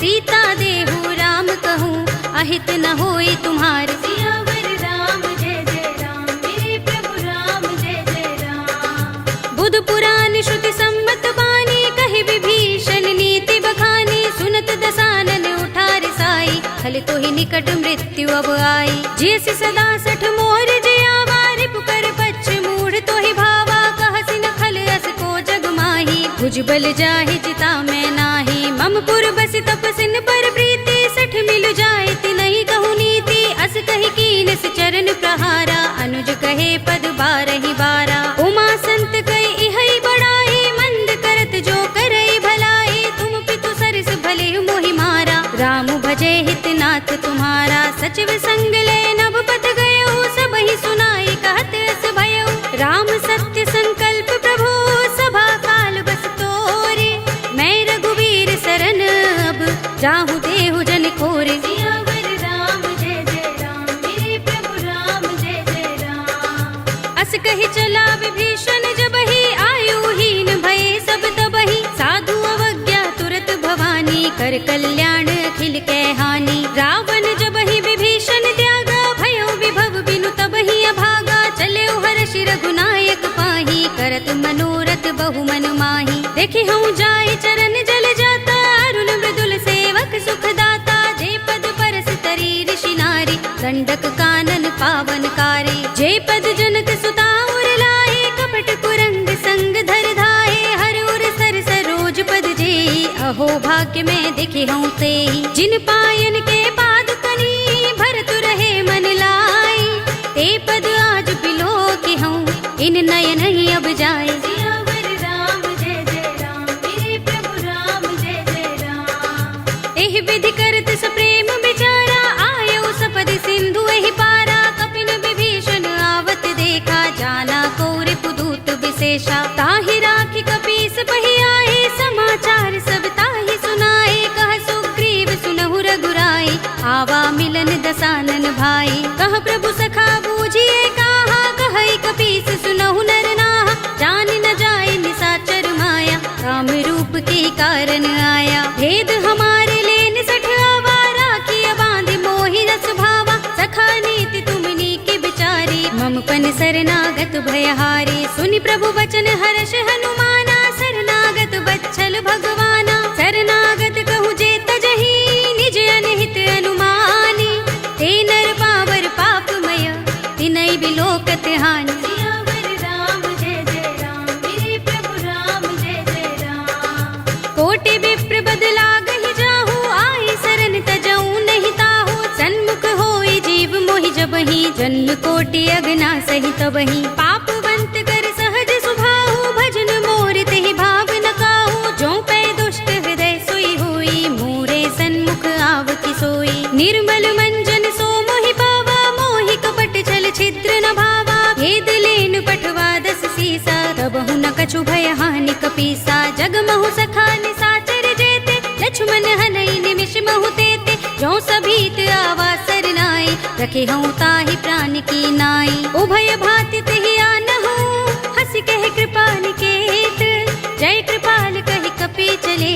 सीता देहु राम कहूँ, अहित न होई तुम्हार। सियावर राम जय जय राम, मेरे प्रभु राम जय जय राम। बुध पुराण श्रुति सम्मत बानी, कहि विभीषण नीति बखानी। सुनत दसानन उठा रिसाई, खल तो ही निकट मृत्यु अब आई। जैसी सदा सठ मोर जयावा, रिपु कर पच्छ मूढ़ तो ही भावा। कहसि न खल अस को जग माही, भुजबल जाहि जिता मैं नाही। मम पुर बसि तपसिन पर प्रीति, सठ मिल जाए तिनहि कहु नीति। अस कहि कीनस चरण प्रहारा, अनुज कहे पद बारहि बारा। उमा संत कहि इहै बड़ाई, मंद करत जो करई भलाई। तुम पितु सरस भले मोहि मारा, राम भजे हित नाथ तुम्हारा। सचिव संग ले नभ पथ गयो, सबहि सुनाई कहत अस भयो। राम सत्य संकल्प प्रभु, सभा काल बस तोरे। मैं रघुवीर सरन अब, जाहु देहु जन खोरे। सियावर राम जय जय राम, मेरे प्रभु राम जय जय राम। अस कहि चला विभीषण जबहि, आयुहीन भये सब तबहि। साधु अवज्ञा तुरत भवानी, कर कल्याण अखिल कै हानि। रावण जबहि विभीषण त्यागा, भयो विभव बिनु तबहि अभागा। चले हर्ष रघुनायक पाही, करत मनोरथ बहु मन माही। देखि हूँ जाय चरण जल जाता, अरुण मृदुल सेवक सुख दाता। जे पद परस तरी ऋषि नारी, गंडक कानन पावनकारी। जे पद जनक सुता उर लाए, कपट कुरंग संग धर धाये। हर उर सर सरोज पद जेहि, अहो भाग्य में दिखे हूँ तेहि। जिन पायन के पादुकनी, भरतु रहे मन लाई। ते पद आज बिलो के हूँ, इन नयन ही अब जाए। सियावर राम जय जय राम, मेरे प्रभु राम जय जय राम। एहि विधि करत सप्रेम विचारा, आयो सपदि सिंधु एहि पारा। कपिन विभीषण आवत देखा, जाना को रिपुदूत विशेषा। ताहि राखी कपीस पहि आए, समाचार सब ताहि सुनाए। कह सुग्रीव सुनहु रघुराई, आवा मिलन दसानन भाई। कह प्रभु सखा बूझिए काहा, कहई कपीस सुनहु नर नाहा। जान न जाए निसाचर माया, काम रूप के कारण आया। भेद हमारे लेन सठ आवा, राखिया बांध मोहि रस भावा। सखा नीति तुमनी के बिचारी, मम पन शरणागत भयहारी। सुनि प्रभु वचन हर्ष हनुमाना, शरणागत बच्छल भगवाना। शरणागत कहु जे तजहि, निज अनहित अनुमानी। ते नर पावर पापमय, तिनहि बिलोकत हानि। सियावर राम जय जय राम, मेरे प्रभु राम जय जय राम। कोटि विप्र बदला गहि जाहु, आई शरण तजऊ नहीं ताहु। सन्मुख होई जीव मोहि जबहि, जन्म कोटि अगना सहि तबहि। पापवंत कर सहज सुभाहु, भजन मोर तेहि भाव न काहू। जो पै दुष्ट हृदय सोई होई, मोरे सन्मुख आव की सोई। निर्मल मंजन सो मोहि पावा, मोहि कपट छल छिद्र न भावा। भेद लेन पठवा दस सीसा, तबहु न कछु भय हानि कपीसा। जग महु सखा निसाचर जेते, लक्ष्मण हनई निमिष महु तेते। जो सभीत आवा सरनाई, रखे हूँ ताहि प्राण की नाई। उभय भाति तेहि आनहु, हंसि कहे कृपा निकेत। जय कृपाल कहि कपि चले,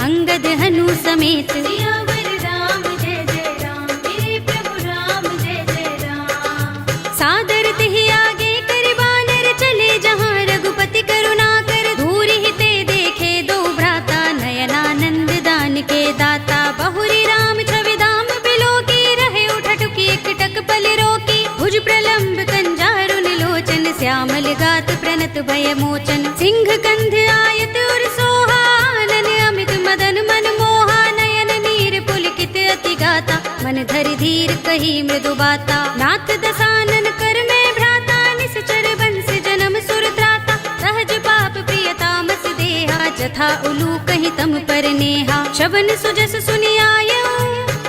अंगद हनु समेत। सियावर राम जय जय राम, मेरे प्रभु राम जय जय राम। सादर तेहि आगे करि बानर, चले जहाँ रघुपति करुणा कर। दूरि हिते देखे दो भ्राता, नयनानंद दान के दाता। बहुरी राम छवि धाम बिलोकी, रहे उठटुकी एकटक पल रोकी। भुज प्रलंब कंजारुन लोचन, श्यामल गात प्रणत भय मोचन। सिंह कंध आयत उर सोहा, आनन अमित मदन मन मोहा। नयन नीर पुलकित अति गाता, मन धरि धीर कही मृदु बाता। नाथ दसानन कर में भ्राता, निश्चर बंस जन्म सुर त्राता। सहज पाप प्रिय तामस देहा, जथा उलू कहि तम पर नेहा। शबन सुजस सुनि आयो,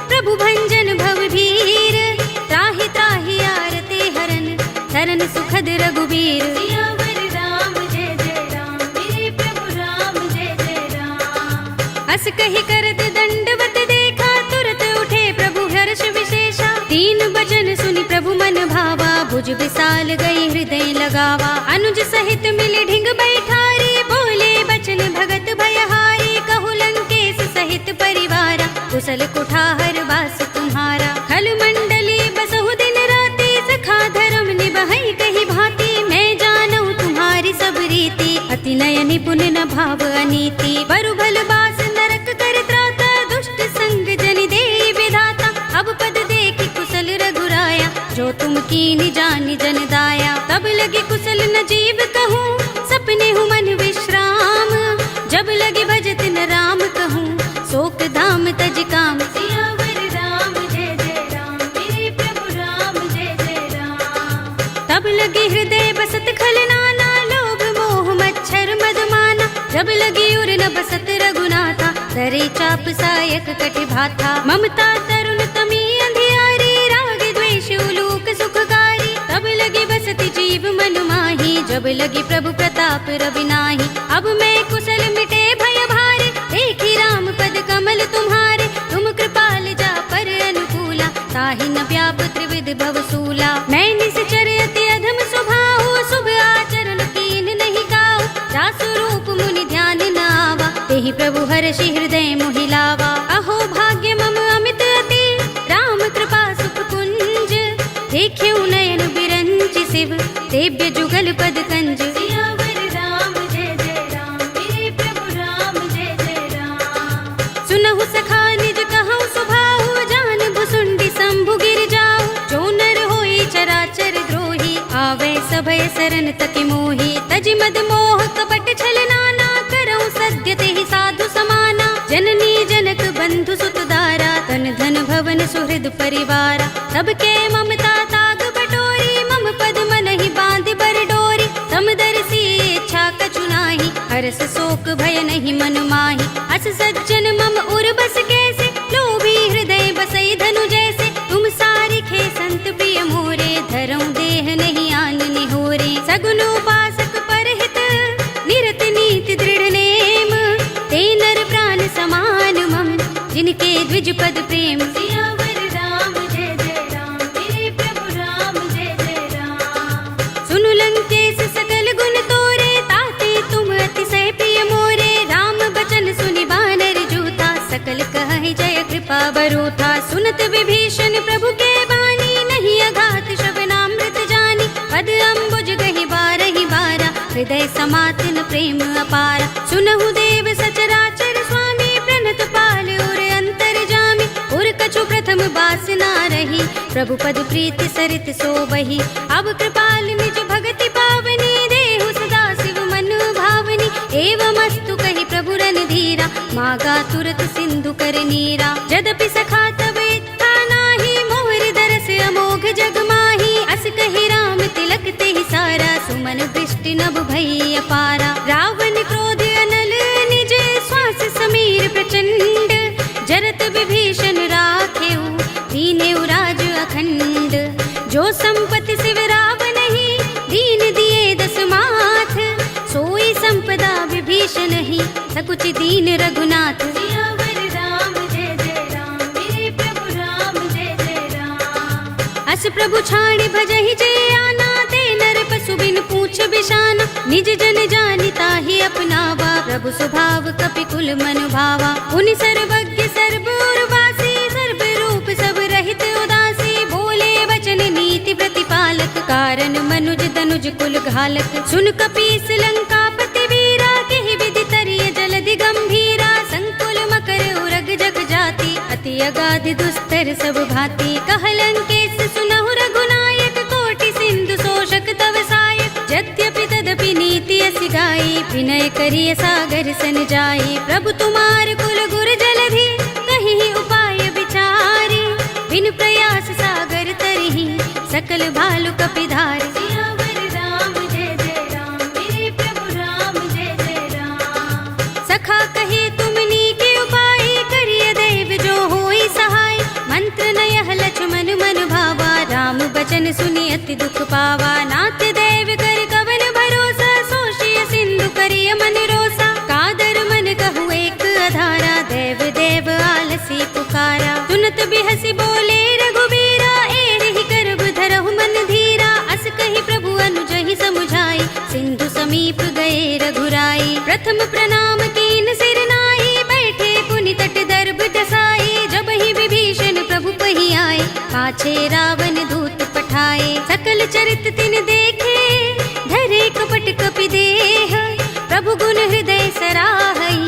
प्रभु भंजन भव भीर। त्राहि त्राहि आरते हरन, शरण सुखद रघुबीर। सियावर राम जय जय राम, मेरे प्रभु राम जय अस कही करत दंडवत देखा, तुरत उठे प्रभु हर्ष विशेषा। तीन बचन सुनि प्रभु मन भावा, भुज विशाल गई हृदय लगावा। अनुज सहित मिले ढिंग बैठारी, बोले बचन भगत भयहारी। कहु लंकेश सहित परिवारा, कुशल कुठार वास तुम्हारा। खल मंडली बसहु दिन राति, सखा धर्म निबहै कही भांति। मैं जानऊ तुम्हारी सब रीति, अति नय निपुण न भाव अनीति। बरु भल बास नरक कर त्राता, दुष्ट संग जनि देई विधाता। अब पद देखि कुशल रघुराया, जो तुम कीनि जानि जन दाया। तब लगे कुशल न जीव कहूँ, सपने हूँ मन विश्राम। जब लगे भजत न राम कहूँ, शोक धाम तज काम। सियावर राम जय जय राम, मेरे प्रभु राम जय जय राम। तब लगे हृदय बसत खल नाना, लोभ मोह मच्छर मदमाना। जब लगी उर न बसत रघुनाथा, करे चाप सायक कटि भाथा। ममता तरुण तमी अंधियारी, राग द्वेष उलूक सुखकारी। तब लगी बसति जीव मन माही, जब लगी प्रभु प्रताप रवि नाही। अब मैं कुशल मिटे भय भारे, देखी राम पद कमल तुम्हारे। तुम कृपाल जा पर अनुकूला, ताहि न व्याप त्रिविध भवसूला। मैं निश्चर अति अधम स्वभाव, शुभ आचरण कीन नहीं काऊ। जासु रूप मुनि ध्यान न आवा, तेहि प्रभु हर्षि हृदय मोहि लावा। अहो भाग्य मम अमित अति, राम कृपा सुख कुंज। देख्यऊ नयन बिरंचि शिव, सेव्य जुगल पद कंज। सियावर राम जय जय राम, मेरे प्रभु राम जय जय राम। सुनहु सखा निज कहऊँ सुभाऊ, जान भुसुंडी शंभु गिर जाऊ। जो नर होई चराचर द्रोही, आवे सभय शरण तति मोही। तजि मद मोह कपट छल नाना, करऊँ सद्य तेहि साधु समाना। जननी जनक बंधु सुत दारा, तन धन भवन सुहृद परिवारा। सबके ममता ताग बटोरी, मम पद मनहि बांधि बर डोरी। समदर्शी इच्छा कछु नाही, हरस शोक भय नहीं मन माही। अस सज्जन मम उर बस कैसे, लोभी हृदय बसई धनु जैसे। तुम सारिखे संत प्रिय मोरे, धरऊँ देह नहीं आन निहोरे। सगुन उपासक परहित, निरत नीति दृढ़ नेम। ते नर प्राण समान मम, जिनके द्विज पद प्रेम। सियावर राम जय जय राम, मेरे प्रभु राम जय जय राम। सुनु लंकेश सकल गुण तोरे, ताते तुम अतिशय प्रिय मोरे। राम बचन सुनि बानर जूथा, सकल कहहि जय कृपा बरूथा। सुनत विभीषण प्रभु के बानी, नहीं अघात श्रवणामृत जानी। पद अम्बुज गहि बारहि बारा, हृदय समातन प्रेम अपारा। सुनहु देव सचराचर स्वामी, प्रणत पाल उर अंतर जामी। उर कछु प्रथम बासना रही, प्रभु पद प्रीति सरित सोबही। अब कृपाल निज भगति पावनी, देहु सदा शिव मन भावनी। एवमस्तु कहि प्रभु रणधीरा, मागा तुरत सिंधु कर नीरा। जदपि सखा तब इच्छा नाही, मोहर दरस अमोघ जग माही। अस कहि राम तिलक तेहि सारा, सुमन दृष्टि नभ भई अपारा। रावण क्रोध अनल निज, श्वास समीर प्रचंड। जरत विभीषण राखेऊ, दीनेऊ राज अखंड। जो संपत्ति शिव रावण ही, दीन दिए दस माथ। सोई संपदा विभीषण ही, सकुच दीन रघुनाथ। सियावर राम जय जय राम, मेरे प्रभु राम जय जय राम। अस प्रभु छाड़ भजहि जय आना, ते नर पशु बिन पूछ बिशाना। निज जन जानि ताहि अपनावा, प्रभु स्वभाव कपि कुल मन भावा। उनि सर्वज्ञ सर्व उर्वासी, सर्व रूप सब रहित उदासी। बोले वचन नीति प्रतिपालक, कारण मनुज तनुज कुल घालक। सुन कपीस लंकापति वीरा, केहि विधि तरिय जलधि गंभीरा। संकुल मकर उरग जग जाति, अति अगाध दुस्तर सब भांति। कह लंकेश सुनहु रघुनायक, कोटि सिंधु शोषक तव सायक। यद्यपि तदपि नीति असि गाई, विनय करिय सागर सन जाई। प्रभु तुमार कुल गुर जलधि, कहीं उपाय विचारी। बिन प्रयास सागर तरहि, सकल भालु कपिधारी। सियावर राम जय जय राम, मेरे प्रभु राम जय जय राम। सखा कहे तुमनी के उपाय, करिय दैव जो होई सहाय। मंत्र नयह लक्ष्मण मन भावा, राम बचन सुनि अति दुख पावा। नाथ दैव कर कवन भरोसा, सोषिय सिंधु करिय मन रोसा। कादर मन कहु एक अधारा, पुकारा। सुनत बिहसी बोले रघुबीरा, एहि करब धरहु मन धीरा। अस कहि प्रभु अनुजहि समुझाई, सिंधु समीप गए रघुराई। प्रथम प्रणाम कीन सिर नाई, बैठे पुनि तट दर्भ दसाई। जबहि विभीषण प्रभु पहि आए, पाछे रावण दूत पठाए। सकल चरित तिन देखे, धरे कपट कपि देह। प्रभु गुण हृदय सराहई,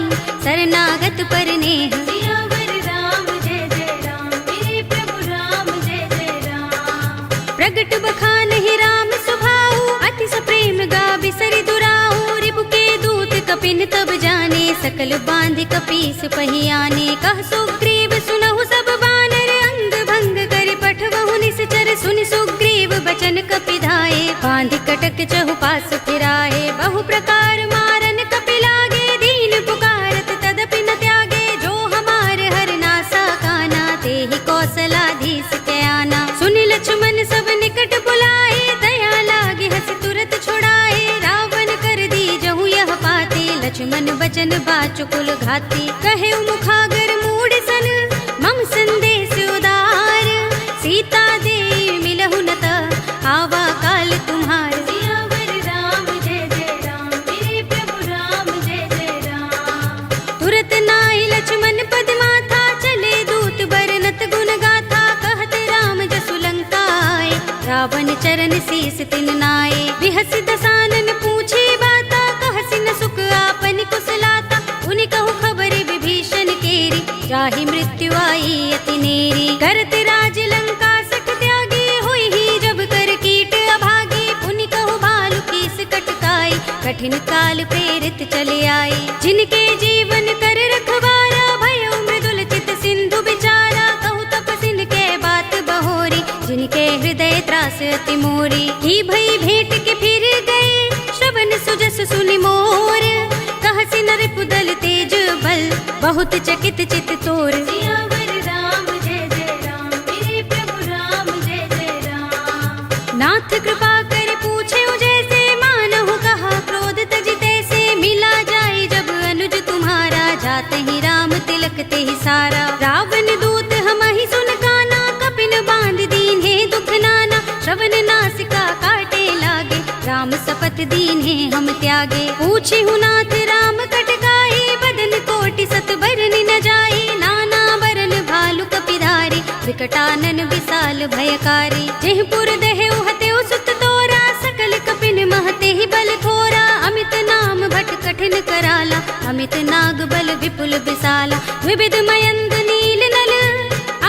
शरणागत पर नेह। सियावर राम जय जय राम, मेरे प्रभु राम जय जय राम। प्रगट बखानहि राम सुभाऊ, अति सप्रेम गाबि सरि दुराऊ। रिपु के दूत कपिन तब जाने, सकल बांध कपीस पहि आने। कह सुग्रीव सुनहु सब बानर, अंग भंग करि पठवहु निश्चर। सुनि सुग्रीव बचन कपि धाये, बांध कटक चहुपास फिराए। बहु प्रकार मारन कपि लागे, दीन पुकारत तदपि न त्यागे। जो हमार हरनासा काना, तेहि कौशलाधीश के आना। सुनि लक्ष्मण सब निकट बुलाए, दया लागे हस तुरत छुड़ाए। रावण कर दी जहु यह पाते, लक्ष्मण बचन बाचुकुल घाती। कहे मुखागर मूढ़ सन, मम संदेश उदार। सीता दे मिलहु न त, आवा काल तुम्हार। सियावर राम जय जय राम, मेरे प्रभु राम जय जय राम। तुरत नाई लक्ष्मण पद माथा, चले दूत बरनत गुण गाथा। कहत राम जसु लंका आए, रावण चरण शीस तिन नाए। बिहस दसानन पूछे बाता, कहसि न सुख आपन कुशलाता। उनि कहु खबर विभीषण केरी, जाहि मृत्यु आई अति नेरी। करत राज लंका सठ त्यागी, हुई ही जब कर कीट अभागी। पुनि कहु भालु कीस कटकाई, कठिन काल प्रेरित चले आई। जिनके जीवन कर रखवारा, भयउ मृदुल चित सिंधु बिचारा। कहु तपसिन के बात बहोरी, जिनके हृदय त्रास अति मोरी। की भई भेंट के फिर गए, श्रवण सुजस सुनि मोर। कहसि नर पुदल तेज बल, बहुत चकित चित तोर। सियावर राम जय जय राम, मेरे प्रभु राम जय जय राम। नाथ कृपा कर पूछे जैसे, मानहु कहा क्रोध तजिते से। मिला जाए जब अनुज तुम्हारा, जाते ही राम तिलक ते ही सारा। रावण दूत हमहि सुन काना, कपिन बांध दीन्हे दुख नाना। श्रवण नासिका काटे लागे, राम सपत दीन्हे हम त्यागे। पूछे नाथ राम कटकाई, बदन कोटि सत बरनि न जाई। नाना बरन भालु कपिधारी, विकटानन विशाल भयकारी। जेहपुर देहु हतेउ सुत तोरा, सकल कपिन महते ही बल थोरा। अमित नाम भट कठिन कराला, अमित नाग बल विपुल विशाला। विविध मयंद नील नल,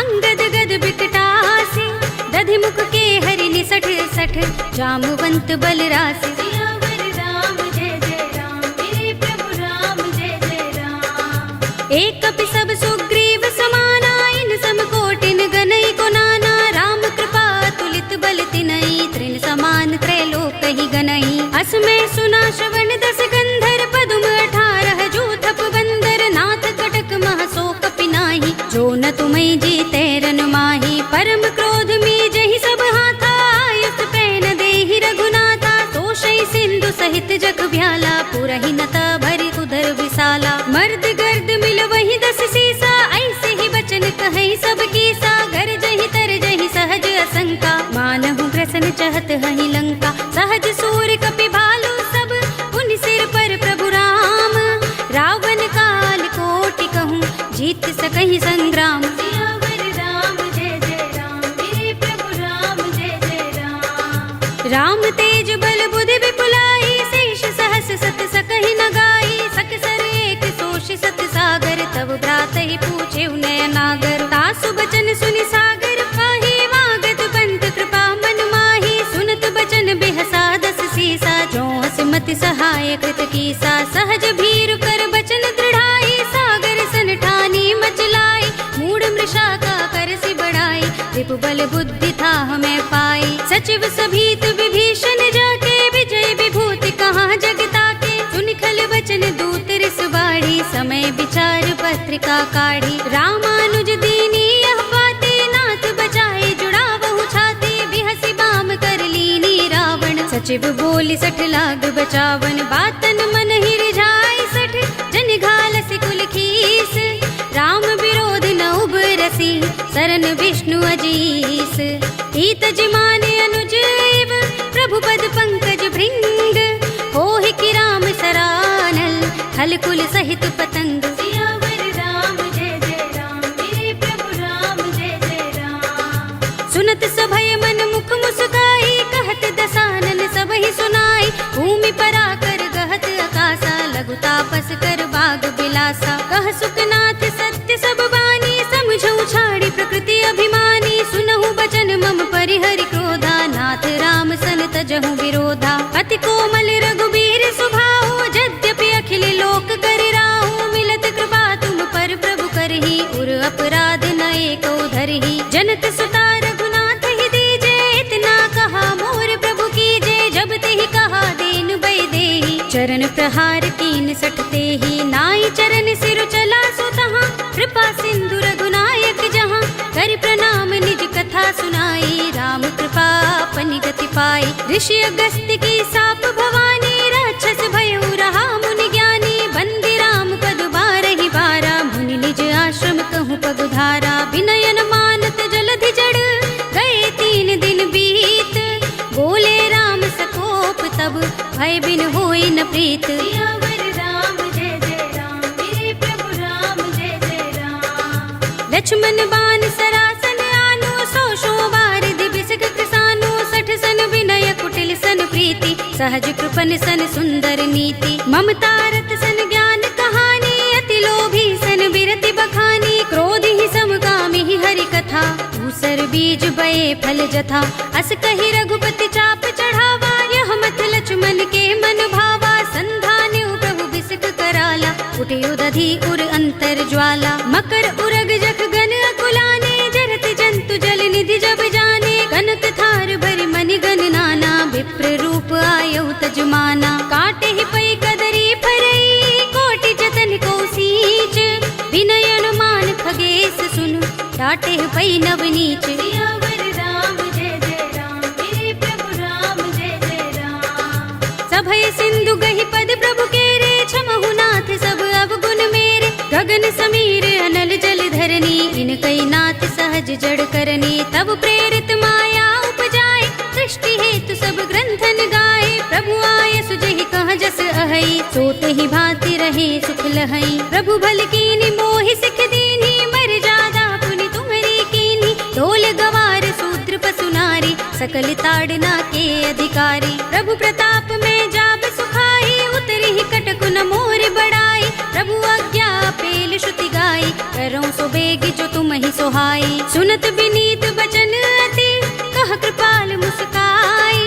अंगद गद बिकटासी। दधि मुख के हरि निसठ सठ, जामवंत बल रासि। सियावर राम जय जय राम, मेरे प्रभु राम जय जय राम। एक कपि सब सुग्रीव समाना, इन सम कोटिन गनई को नाना। राम कृपा तुलित बल तिनई, त्रिन समान त्रैलोक ही गनई। अस में सुना श्रवण दस गंधर, पदुम 18 जूथप बंदर। नाथ कटक मह सो कपि नाही, जो न तुम्हें जीते रन माही। परम क्रोध में जहि सब हाथा, आयुष पैन देहि रघुनाथा। तोषै सिंधु सहित जग भ्याला, पुरहि नता भरि उदर विशाला। मर्द गर्द मिल वही 10 सीसा, ऐसे ही बचन कहे सब कीसा। गर जहि तर जहि सहज असंका, मानहु ग्रसन चहत हहि लंका। सहज सूर कपि भालु सब, पुनि सिर पर प्रभु राम। रावण काल कोटि कहूँ, जीत सकहि संग्राम। सियावर राम जय जय राम, मेरे प्रभु राम जय जय राम। राम तेज बल बुद्धि विपुलाई, शेष सहस सत सकहि न गाई। सकसर एक सोष सत सागर, तब भ्रात ही पूछे नयनागर। तासु बचन सुनि सागर पाहि, वागत पंत कृपा मन माही। सुनत बचन बिहसा 10 सीसा, जो असमति सहाय कृत कीसा। सहज भीरु कर बचन दृढ़ाई, सागर सन ठानी मचलाई। मूढ़ मृषा का करसि बढ़ाई, रिपु बल बुद्धि था हमें पाई। सचिव सभीत विभीषण जाके, विजय विभूति कहाँ जगता के। सुनि खल बचन दूत रिस बाढ़ी, समय विचार पत्रिका काढ़ी। रामानुज दीनी यह बाते, नाथ बचाए जुड़ावहु छाती। बिहसि बाम कर लीनी रावण, सचिव बोली 60 लाग बचावन। बातन मन ही रिझाई 60, जन घालसि कुल खीस। राम विरोध न उबरसी, सरन विष्णु अजीस। ईत जिमान अनुज इव, प्रभु पद पंकज भृंग। होहि कि राम सरानल, खल कुल सहित पतंग। सियावर राम जय जय राम, मेरे प्रभु राम जय जय राम। सुनत सभय मन मुख मुस्काई, कहत दसानन सबहि सुनाई। भूमि पराकर गहत आकाशा, लघु तापस कर बाग बिलासा। कह सुखनाथ सत्य सब बानी, समझऊ छाड़ी प्रकृति अभिमानी। सुनहु बचन मम परिहरि क्रोधा, नाथ राम सन तजहु विरोधा। अति कोमल रघुबीर स्वभाव, यद्यपि अखिल लोक कर राहु। मिलत कृपा तुम पर प्रभु करही, उर अपराध न एको धरही। जनत सुता रघुनाथ ही दीजे, इतना कहा मोर प्रभु कीजे। जब तेहि कहा दीन बै देहि, चरण प्रहार कीन सठते ही। नाई चरण सिर चला सो तहाँ, कृपा सिंधु रघुनायक जहाँ। कर प्रणाम निज कथा सुनाई, राम कृपा अपनी गति पाई। ऋषि अगस्त्य की साप भवानी, राक्षस भयउ रहा मुनि ज्ञानी। बंदी राम पद बारहि बारा, मुनि निज आश्रम कहूँ पगुधारा। विनयन मानत जलधि जड़, गए 3 दिन बीत। बोले राम सकोप तब, भय बिन होई न प्रीत। सियावर राम जय जय राम, मेरे प्रभु राम जय जय राम। लक्ष्मण बान सरासन आनो, 100 बार दिबिसक कृसानो। 60 सन विनय कुटिल सन प्रीति, सहज कृपन सन सुंदर नीति। ममता रत सन ज्ञान कहानी, अति लोभी सन बिरति बखानी। क्रोध ही समकामी ही हरि कथा, दूसर बीज बये फल जथा। अस कहि रघुपति चाप चढ़ावा, यह मत लक्ष्मण के मन भावा। संधान्यु प्रभु बिसक कराला, उठे उदधि उर अंतर ज्वाला। मकर उरग जख गन अकुलाने, जरत जंतु जल निधि जब जाने। कनक थार भरि मनि गन नाना, विप्र रूप आयउ तजमाना। काटे ही पै कदरी फरई, कोटि जतन को सींच। विनय अनुमान खगेश सुन, डाटे ही पै नवनीच। सियावर राम जय जय राम, मेरे प्रभु राम जय जय राम। सभय सिंधु गहि पद प्रभु केरे, क्षमहु नाथ सब अवगुण मेरे। गगन समीर अनल जल धरनी, इनकई नाथ सहज जड़ करनी। तब प्रेरित माया उपजाए, सृष्टि हेतु सब ग्रंथन गाए। प्रभु आय सुजहि कह जस अहै, सोत ही भांति रहे सुख लहै। प्रभु भल कीनि मोहि सिख दीन्ही, मर जादा पुनि तुम्हरी कीन्ही। ढोल गवार शूद्र पशु नारी, सकल ताड़ना के अधिकारी। प्रभु प्रताप में जाब सुखाई, उतरि ही कटक न मोर बड़ाई। प्रभु आज्ञा पेल श्रुति गाई, करऊं सो बेग जो तुम ही सोहाई। सुनत विनीत बचन अति, कह कृपाल मुस्काई।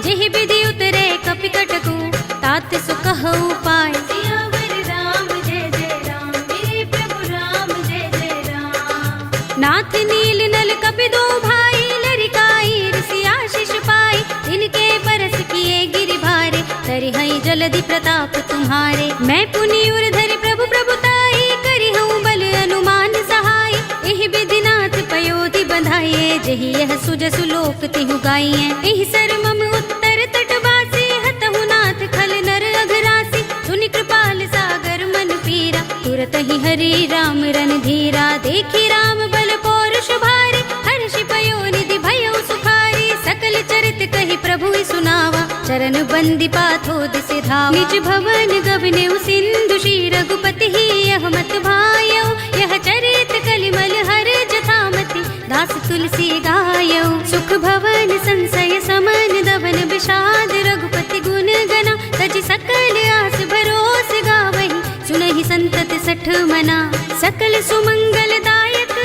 जेहि विधि उतरे कपि कटकु, तात सो कहु पाय। सियावर राम जय जय राम, मेरे प्रभु राम जय जय राम। नाथ नील नल कपि दो भाई, लरिकाई ऋषि आशीष पाई। तिनके बरस किए गिरि भारे, तरि हई जलधि प्रताप तुम्हारे। मैं पुनि उर धरि प्रभु प्रभुताई, करि हूँ बल अनुमान सहाय। एहि विधि नाथ पयोधि बंधाइए, जहि यह सुजसु लोक तिहु गाइए। एहि सर मम उत्तर तटवासी, हतहु नाथ खल नर अघरासी। सुनि कृपाल सागर मन पीरा, तुरत ही हरि राम रन धीरा। देखी राम बल पौरुष भारी, हर्षि पयो निधि भयउ सुखारी। सकल चरित कहि प्रभु सुनावा, चरण बंदी पाथोद से धावा। निज भवन गबने सिंधु श्री रघुपति ही, यह मत भायौ। यह चरित कलिमल हर जथामति, दास तुलसी गायौ। सुख भवन संशय समन, दवन विषाद रघुपति गुण गना। तज सकल आस भरोस गावहि, सुनहि संतत 60 मना। सकल सुमंगल दायक,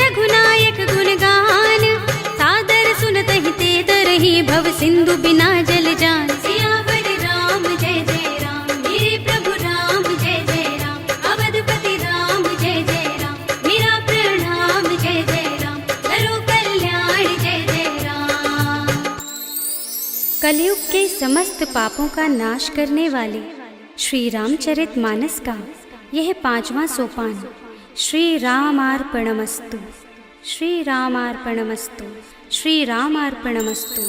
रघुनायक गुण गान। सादर सुनतहि ते तरहि, भव सिंधु बिना जल जान। सियावर राम जय जय राम, मेरे प्रभु राम जय जय राम। अवधपति राम जय जय राम, मेरा प्रणाम जय जय राम। करो कल्याण जय जय राम। कलयुग के समस्त पापों का नाश करने वाले श्री रामचरितमानस का यह 5वां सोपान श्री रामार्पणमस्तु, श्री रामार्पणमस्तु, श्री रामार्पणमस्तु।